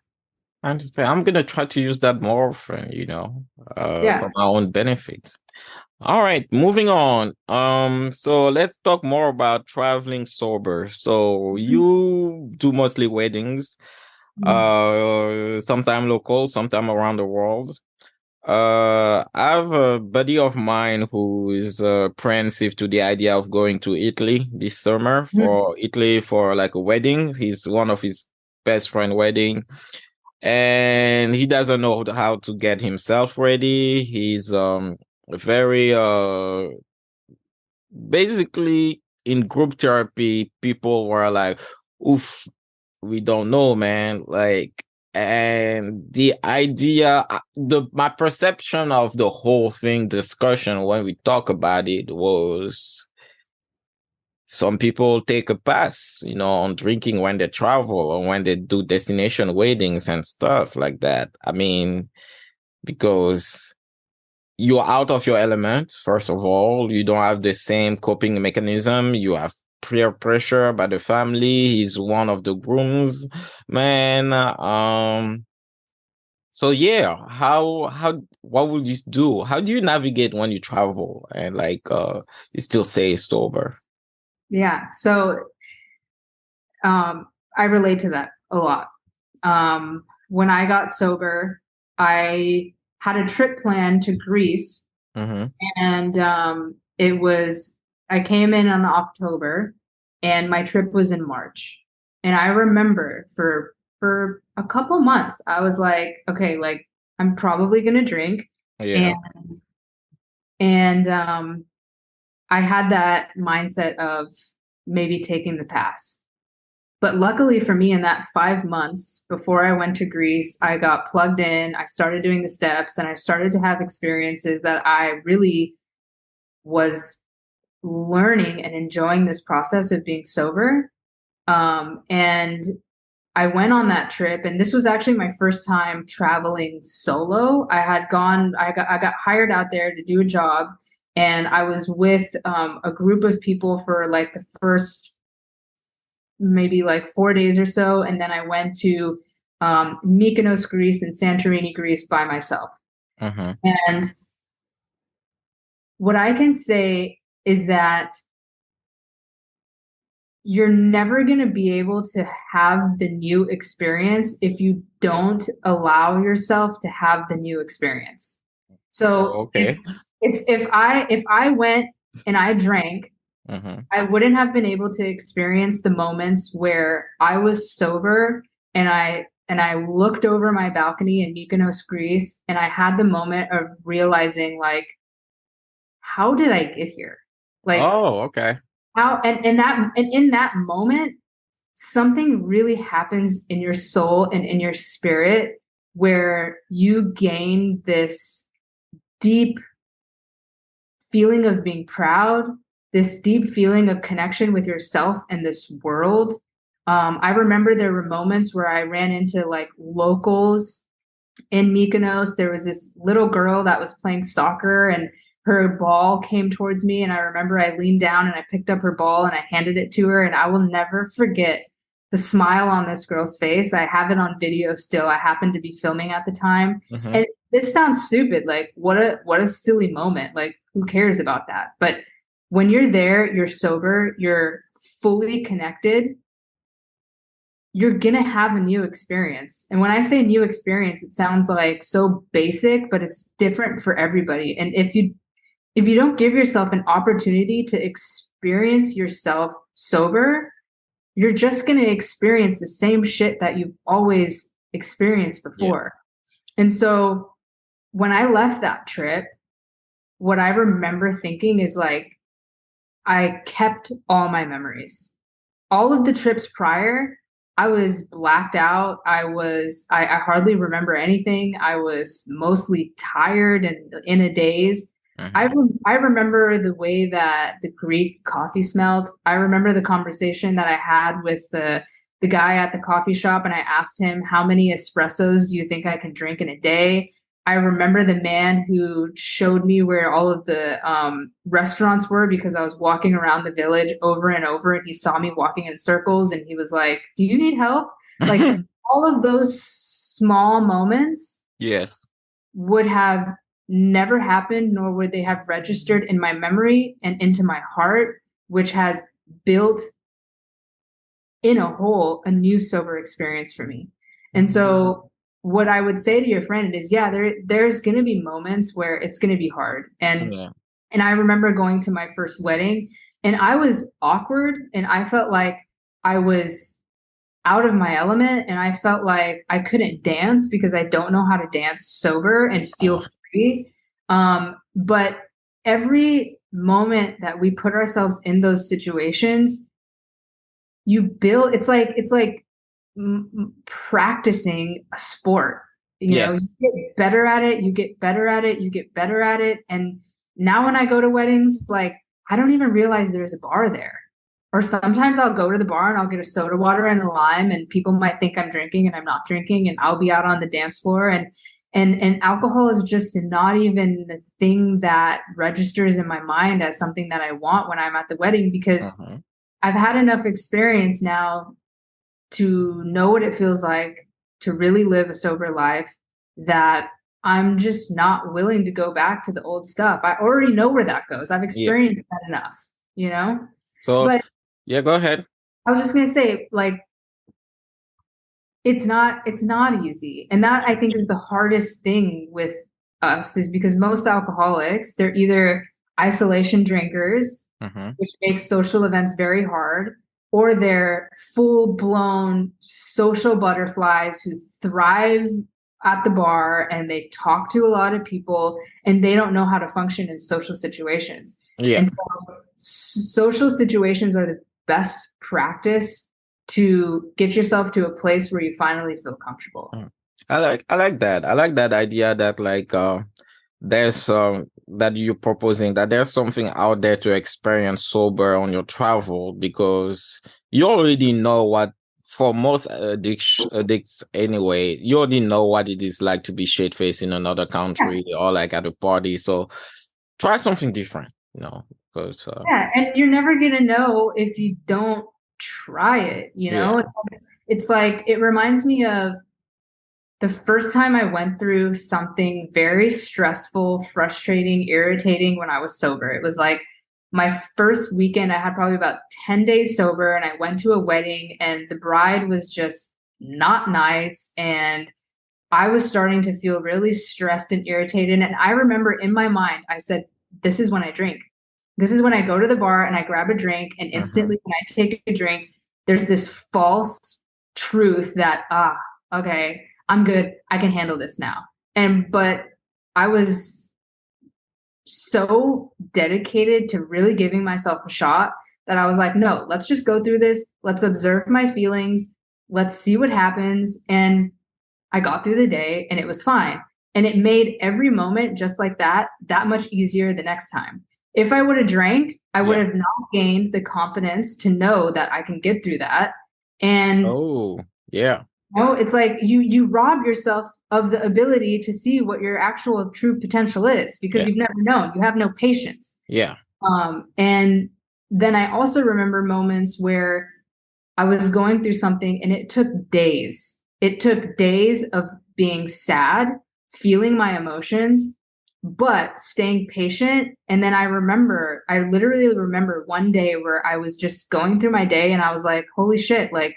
I understand. I'm gonna try to use that more often, Yeah. for my own benefit. All right, moving on. So let's talk more about traveling sober. So you do mostly weddings, sometime local, sometime around the world. I have a buddy of mine who is apprehensive to the idea of going to Italy this summer for like a wedding. He's one of his best friend wedding, and he doesn't know how to get himself ready. He's very basically in group therapy. People were like, "Oof, we don't know, man." Like, and the idea, my perception of the whole thing discussion when we talk about it was some people take a pass, on drinking when they travel or when they do destination weddings and stuff like that. I mean, because you're out of your element, first of all. You don't have the same coping mechanism. You have peer pressure by the family. He's one of the grooms, man. So yeah, what would you do? How do you navigate when you travel and like you still say sober? Yeah. So I relate to that a lot. When I got sober, I had a trip planned to Greece, and I came in October, and my trip was in March. And I remember for a couple months, I was like, okay, like I'm probably gonna drink, Yeah. and I had that mindset of maybe taking the pass. But luckily for me, in that 5 months before I went to Greece, I got plugged in. I started doing the steps and I started to have experiences that I really was learning and enjoying this process of being sober. And I went on that trip, and this was actually my first time traveling solo. I got hired out there to do a job, and I was with a group of people for like the first maybe like 4 days or so. And then I went to Mykonos, Greece and Santorini, Greece by myself. And what I can say is that you're never going to be able to have the new experience if you don't allow yourself to have the new experience. So Okay. if I went and I drank, I wouldn't have been able to experience the moments where I was sober and I looked over my balcony in Mykonos, Greece, and I had the moment of realizing like, how did I get here? Like, Oh, okay. how and in that moment, something really happens in your soul and in your spirit where you gain this deep feeling of being proud, this deep feeling of connection with yourself and this world. I remember there were moments where I ran into like locals in Mykonos. There was this little girl that was playing soccer, and her ball came towards me. And I remember I leaned down and I picked up her ball and I handed it to her. And I will never forget the smile on this girl's face. I have it on video still. I happened to be filming at the time. And this sounds stupid. Like what a silly moment. Like who cares about that? But when you're there, you're sober, you're fully connected, you're going to have a new experience. And when I say new experience, it sounds like so basic, but it's different for everybody. And if you don't give yourself an opportunity to experience yourself sober, you're just going to experience the same shit that you've always experienced before. Yeah. And so when I left that trip, what I remember thinking is like, I kept all my memories. All of the trips prior, I was blacked out. I hardly remember anything. I was mostly tired and in a daze. Mm-hmm. I remember the way that the Greek coffee smelled. I remember the conversation that I had with the guy at the coffee shop, and I asked him, how many espressos do you think I can drink in a day? I remember the man who showed me where all of the restaurants were, because I was walking around the village over and over, and he saw me walking in circles, and he was like, "Do you need help?" Like, all of those small moments Yes. would have never happened, nor would they have registered in my memory and into my heart, which has built in a whole a new sober experience for me. And so what I would say to your friend is, yeah, there's going to be moments where it's going to be hard. Yeah. And I remember going to my first wedding, and I was awkward, and I felt like I was out of my element, and I felt like I couldn't dance because I don't know how to dance sober and feel free. But every moment that we put ourselves in those situations, you build, it's like practicing a sport. You know, you Yes. get better at it, you get better at it, you get better at it. And now when I go to weddings, like, I don't even realize there's a bar there. Or sometimes I'll go to the bar and I'll get a soda water and a lime, and people might think I'm drinking and I'm not drinking, and I'll be out on the dance floor, and alcohol is just not even the thing that registers in my mind as something that I want when I'm at the wedding, because Uh-huh. I've had enough experience now to know what it feels like to really live a sober life, that I'm just not willing to go back to the old stuff. I already know where that goes. I've Yeah. experienced that enough, you know? So, But yeah, go ahead. I was just going to say, like, it's not easy. And that, I think, is the hardest thing with us, is because most alcoholics, they're either isolation drinkers, Mm-hmm. which makes social events very hard, or they're full blown social butterflies who thrive at the bar and they talk to a lot of people and they don't know how to function in social situations. Yeah. And so social situations are the best practice to get yourself to a place where you finally feel comfortable. I like that. I like that idea that like there's that you're proposing that there's something out there to experience sober on your travel, because you already know what, for most addicts anyway, you already know what it is like to be shit-faced in another Yeah. country or like at a party. So try something different, because Yeah, and you're never gonna know if you don't try it, you yeah. know? It's like, it reminds me of the first time I went through something very stressful, frustrating, irritating when I was sober. It was like my first weekend. I had probably about 10 days sober, and I went to a wedding, and the bride was just not nice. And I was starting to feel really stressed and irritated. And I remember in my mind, I said, this is when I drink. This is when I go to the bar and I grab a drink. And Mm-hmm. instantly, when I take a drink, there's this false truth that, okay, I'm good. I can handle this now. But I was so dedicated to really giving myself a shot that I was like, no, let's just go through this. Let's observe my feelings. Let's see what happens. And I got through the day and it was fine. And it made every moment just like that much easier the next time. If I would have drank, I would Yeah. have not gained the confidence to know that I can get through that. And Oh, yeah. it's like you rob yourself of the ability to see what your actual true potential is, because Yeah. you've never known. You have no patience. Yeah. And then I also remember moments where I was going through something and it took days. It took days of being sad, feeling my emotions, but staying patient. And then I literally remember one day where I was just going through my day and I was like, holy shit, like,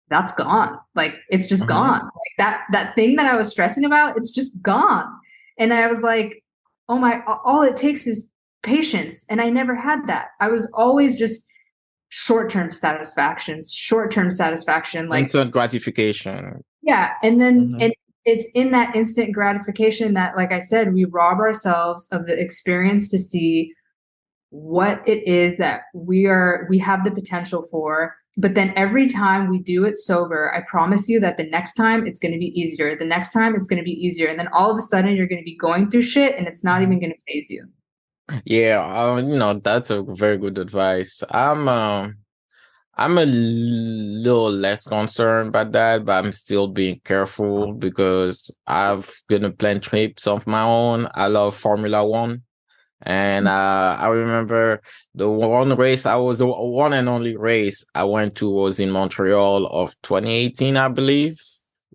that's gone. Like, it's just Mm-hmm. gone. Like, that thing that I was stressing about, it's just gone. And I was like, oh my, all it takes is patience. And I never had that. I was always just short-term satisfaction. Like, Instant gratification. yeah. And then, Mm-hmm. and it's in that instant gratification that, like I said, we rob ourselves of the experience to see what it is that we have the potential for. But then every time we do it sober, I promise you that the next time it's going to be easier. The next time it's going to be easier. And then all of a sudden you're going to be going through shit and it's not even going to phase you. Yeah, that's a very good advice. I'm a little less concerned about that, but I'm still being careful because I've gonna plan trips of my own. I love Formula One. And I remember the one race I was the one and only race I went to was in Montreal of 2018, I believe.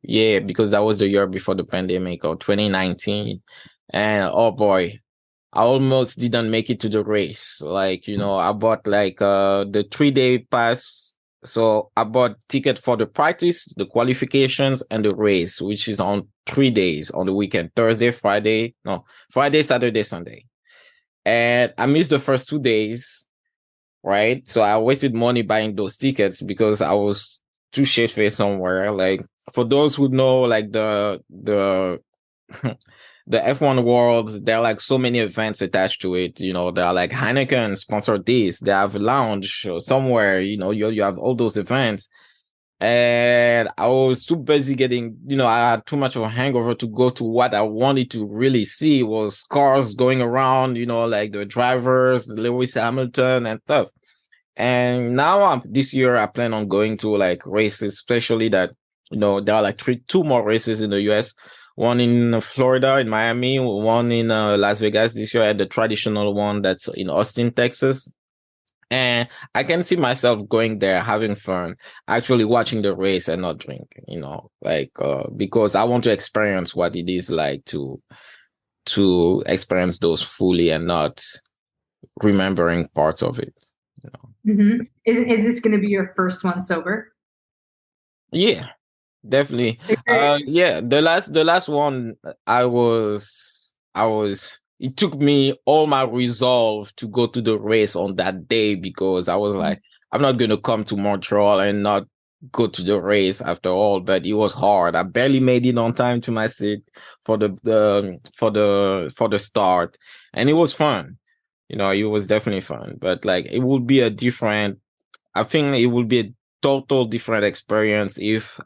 Yeah, because that was the year before the pandemic or 2019. And oh boy, I almost didn't make it to the race. Like, I bought like the 3 day pass. So I bought ticket for the practice, the qualifications, and the race, which is on 3 days on the weekend, Thursday, Friday, no, Friday, Saturday, Sunday. And I missed the first 2 days, right? So I wasted money buying those tickets because I was too shit faced somewhere. Like for those who know, like the the F1 world, there are like so many events attached to it. There are like Heineken sponsored this. They have a lounge or somewhere. You have all those events. And I was too busy getting, I had too much of a hangover to go to what I wanted to really see was cars going around, like the drivers, Lewis Hamilton and stuff. And now this year I plan on going to like races, especially that, there are like two more races in the US, one in Florida, in Miami, one in Las Vegas this year, and the traditional one that's in Austin, Texas. And I can see myself going there, having fun, actually watching the race and not drinking, like because I want to experience what it is like to experience those fully and not remembering parts of it. Is this going to be your first one sober? Yeah, definitely. So Yeah, the last one I was it took me all my resolve to go to the race on that day because I was like, I'm not gonna come to Montreal and not go to the race after all. But it was hard. I barely made it on time to my seat for the start. And it was fun. It was definitely fun. But like it would be I think it would be a total different experience if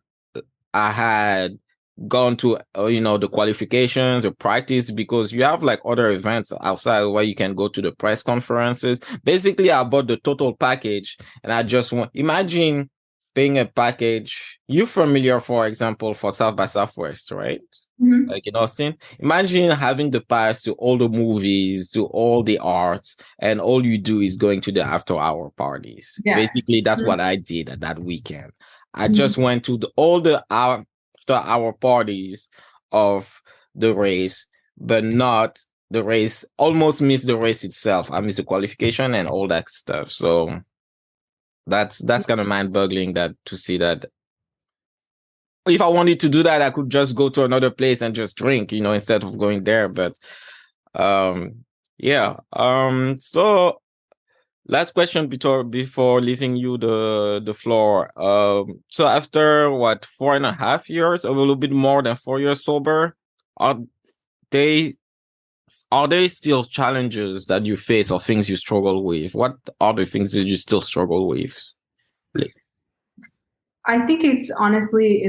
I had gone to the qualifications or practice because you have like other events outside where you can go to the press conferences. Basically, I bought the total package and I just want imagine paying a package. You familiar, for example, for South by Southwest, right? Mhm. Like in Austin. Imagine having the pass to all the movies, to all the arts, and all you do is going to the after hour parties. Yeah. Basically, that's Mhm. what I did at that weekend. I Mhm. just went to all the after hour parties of the race, but not the race. Almost missed the race itself. I missed the qualification and all that stuff. So that's kind of mind-boggling that to see that if I wanted to do that, I could just go to another place and just drink, instead of going there. But um, yeah. So last question before leaving you the floor. So after what 4.5 years, a little bit more than 4 years sober, are they are there still challenges that you face or things you struggle with? What are the things that you still struggle with? Like, I think it's honestly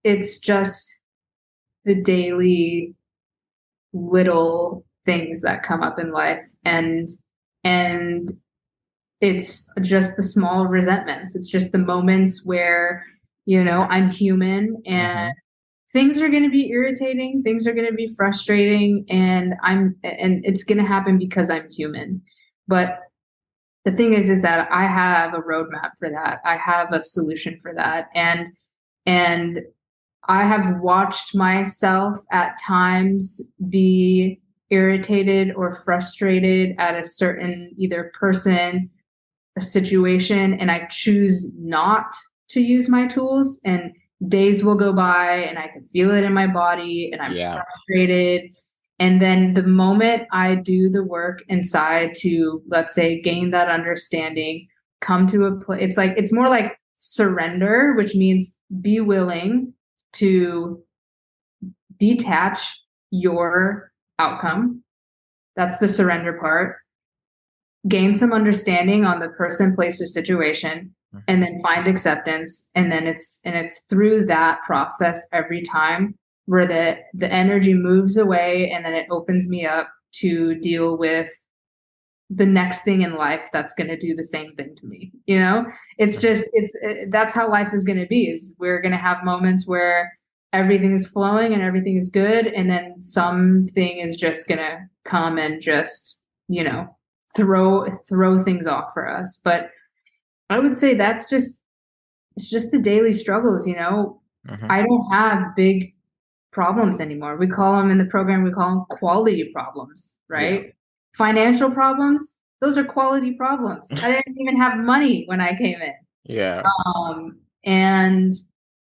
it's just the daily little things that come up in life and it's just the small resentments. It's just the moments where, I'm human and mhm. things are going to be irritating, things are going to be frustrating and it's going to happen because I'm human. But the thing is that I have a roadmap for that. I have a solution for that. And I have watched myself at times be irritated or frustrated at a certain either person, a situation, and I choose not to use my tools. And days will go by and I can feel it in my body and I'm Yeah. frustrated. And then the moment I do the work inside to, let's say, gain that understanding, come to a place, it's more like surrender, which means be willing to detach your outcome. That's the surrender part. Gain some understanding on the person, place, or situation, and then find acceptance. And then it's through that process every time where the energy moves away and then it opens me up to deal with the next thing in life that's going to do the same thing to me. That's how life is going to be. Is we're going to have moments where everything is flowing and everything is good, and then something is just going to come and just, throw things off for us. But I would say it's just the daily struggles. I don't have big problems anymore. We call them in the program, we call them quality problems, right? Yeah. Financial problems, those are quality problems. I didn't even have money when I came in. Yeah. And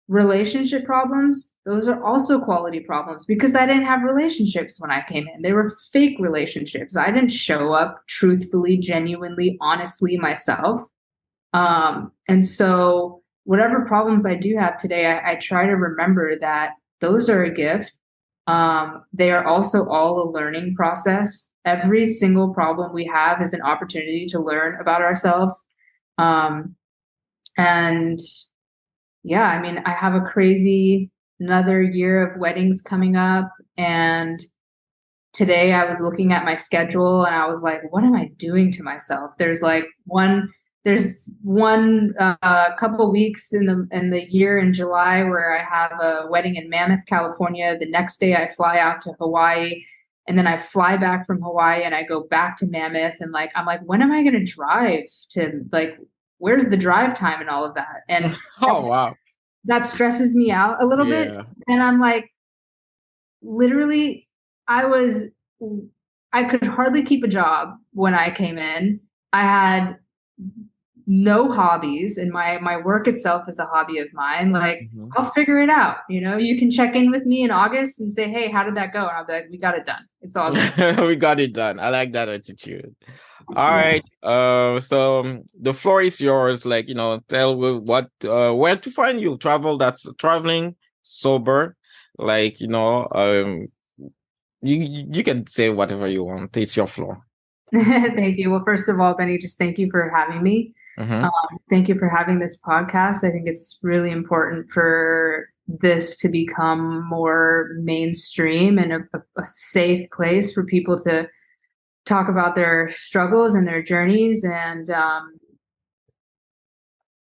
relationship problems, those are also quality problems because I didn't have relationships when I came in. They were fake relationships. I didn't show up truthfully, genuinely, honestly myself. And so whatever problems I do have today, I try to remember that those are a gift. They are also all a learning process. Every single problem we have is an opportunity to learn about ourselves. And yeah, I mean, I have another year of weddings coming up. And today I was looking at my schedule and I was like, what am I doing to myself? There's one couple weeks in the year in July where I have a wedding in Mammoth, California. The next day I fly out to Hawaii, and then I fly back from Hawaii and I go back to Mammoth. And I'm like, when am I going to drive to, where's the drive time and all of that? And Oh, wow. that stresses me out a little bit. Yeah. And I'm like, literally, I could hardly keep a job when I came in. I had no hobbies, and my work itself is a hobby of mine. I'll figure it out. You can check in with me in August and say, hey, how did that go? And I'll be like, we got it done. It's all good. We got it done. I like that attitude. All right. So the floor is yours. Tell where to find you. Traveling sober. You can say whatever you want. It's your floor. Thank you. Well, first of all, Benny, just thank you for having me. Thank you for having this podcast. I think it's really important for this to become more mainstream and a safe place for people to talk about their struggles and their journeys. And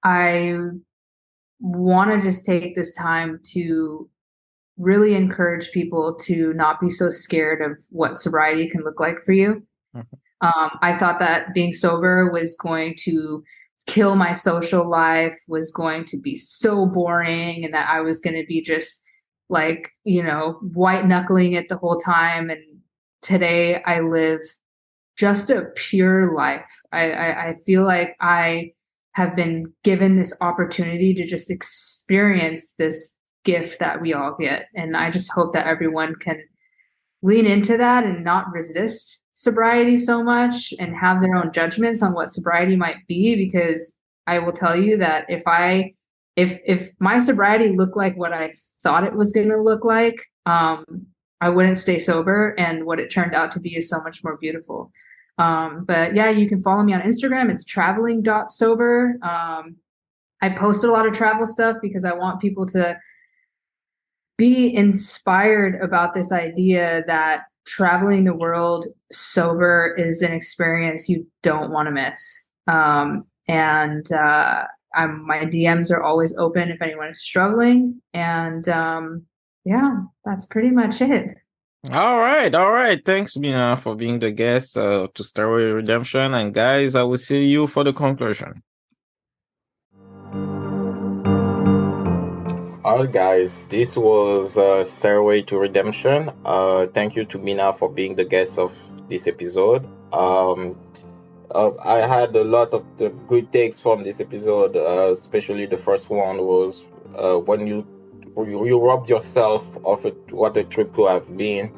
I want to just take this time to really encourage people to not be so scared of what sobriety can look like for you. I thought that being sober was going to kill my social life, was going to be so boring, and that I was going to be just white knuckling it the whole time. And today I live just a pure life. I feel like I have been given this opportunity to just experience this gift that we all get. And I just hope that everyone can lean into that and not resist sobriety so much and have their own judgments on what sobriety might be. Because I will tell you that if my sobriety looked like what I thought it was going to look like, I wouldn't stay sober. And what it turned out to be is so much more beautiful. But yeah, you can follow me on Instagram. It's traveling.sober. I post a lot of travel stuff because I want people to be inspired about this idea that traveling the world sober is an experience you don't want to miss. My DMs are always open if anyone is struggling. And yeah, that's pretty much it. All right. Thanks, Meena, for being the guest to Stairway Redemption. And guys, I will see you for the conclusion. All right, guys, this was Stairway to Redemption. Thank you to Meena for being the guest of this episode. I had a lot of the good takes from this episode, especially the first one was when you robbed yourself of what a trip could have been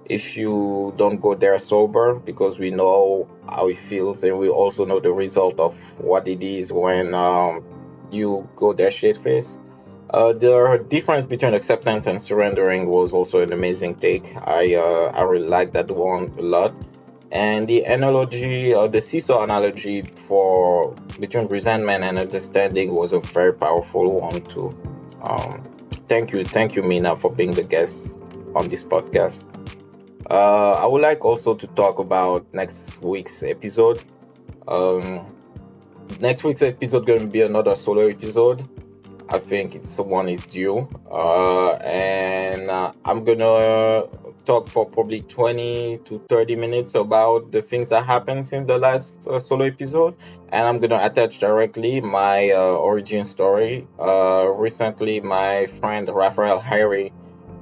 if you don't go there sober, because we know how it feels and we also know the result of what it is when you go there shit-faced. The difference between acceptance and surrendering was also an amazing take. I really like that one a lot. And the analogy, the seesaw analogy between resentment and understanding was a very powerful one too. Thank you, Meena, for being the guest on this podcast. I would like also to talk about next week's episode. Um, Next week's episode going to be another solo episode. I think someone is due, and I'm gonna talk for probably 20 to 30 minutes about the things that happened since the last solo episode, and I'm gonna attach directly my origin story. Recently, my friend Raphael Harry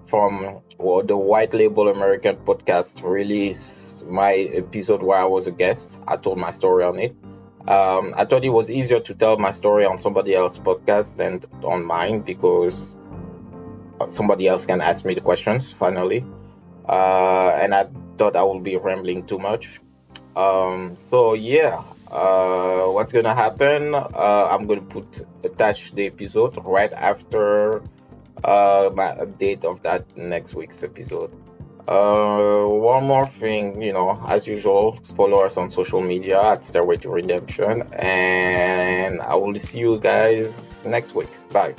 from the White Label American podcast released my episode where I was a guest. I told my story on it. I thought it was easier to tell my story on somebody else's podcast than on mine because somebody else can ask me the questions finally. And I thought I would be rambling too much. So yeah, what's gonna happen? I'm gonna attach the episode right after my update of that next week's episode. One more thing, as usual, follow us on social media at Stairway to Redemption, and I will see you guys next week. Bye.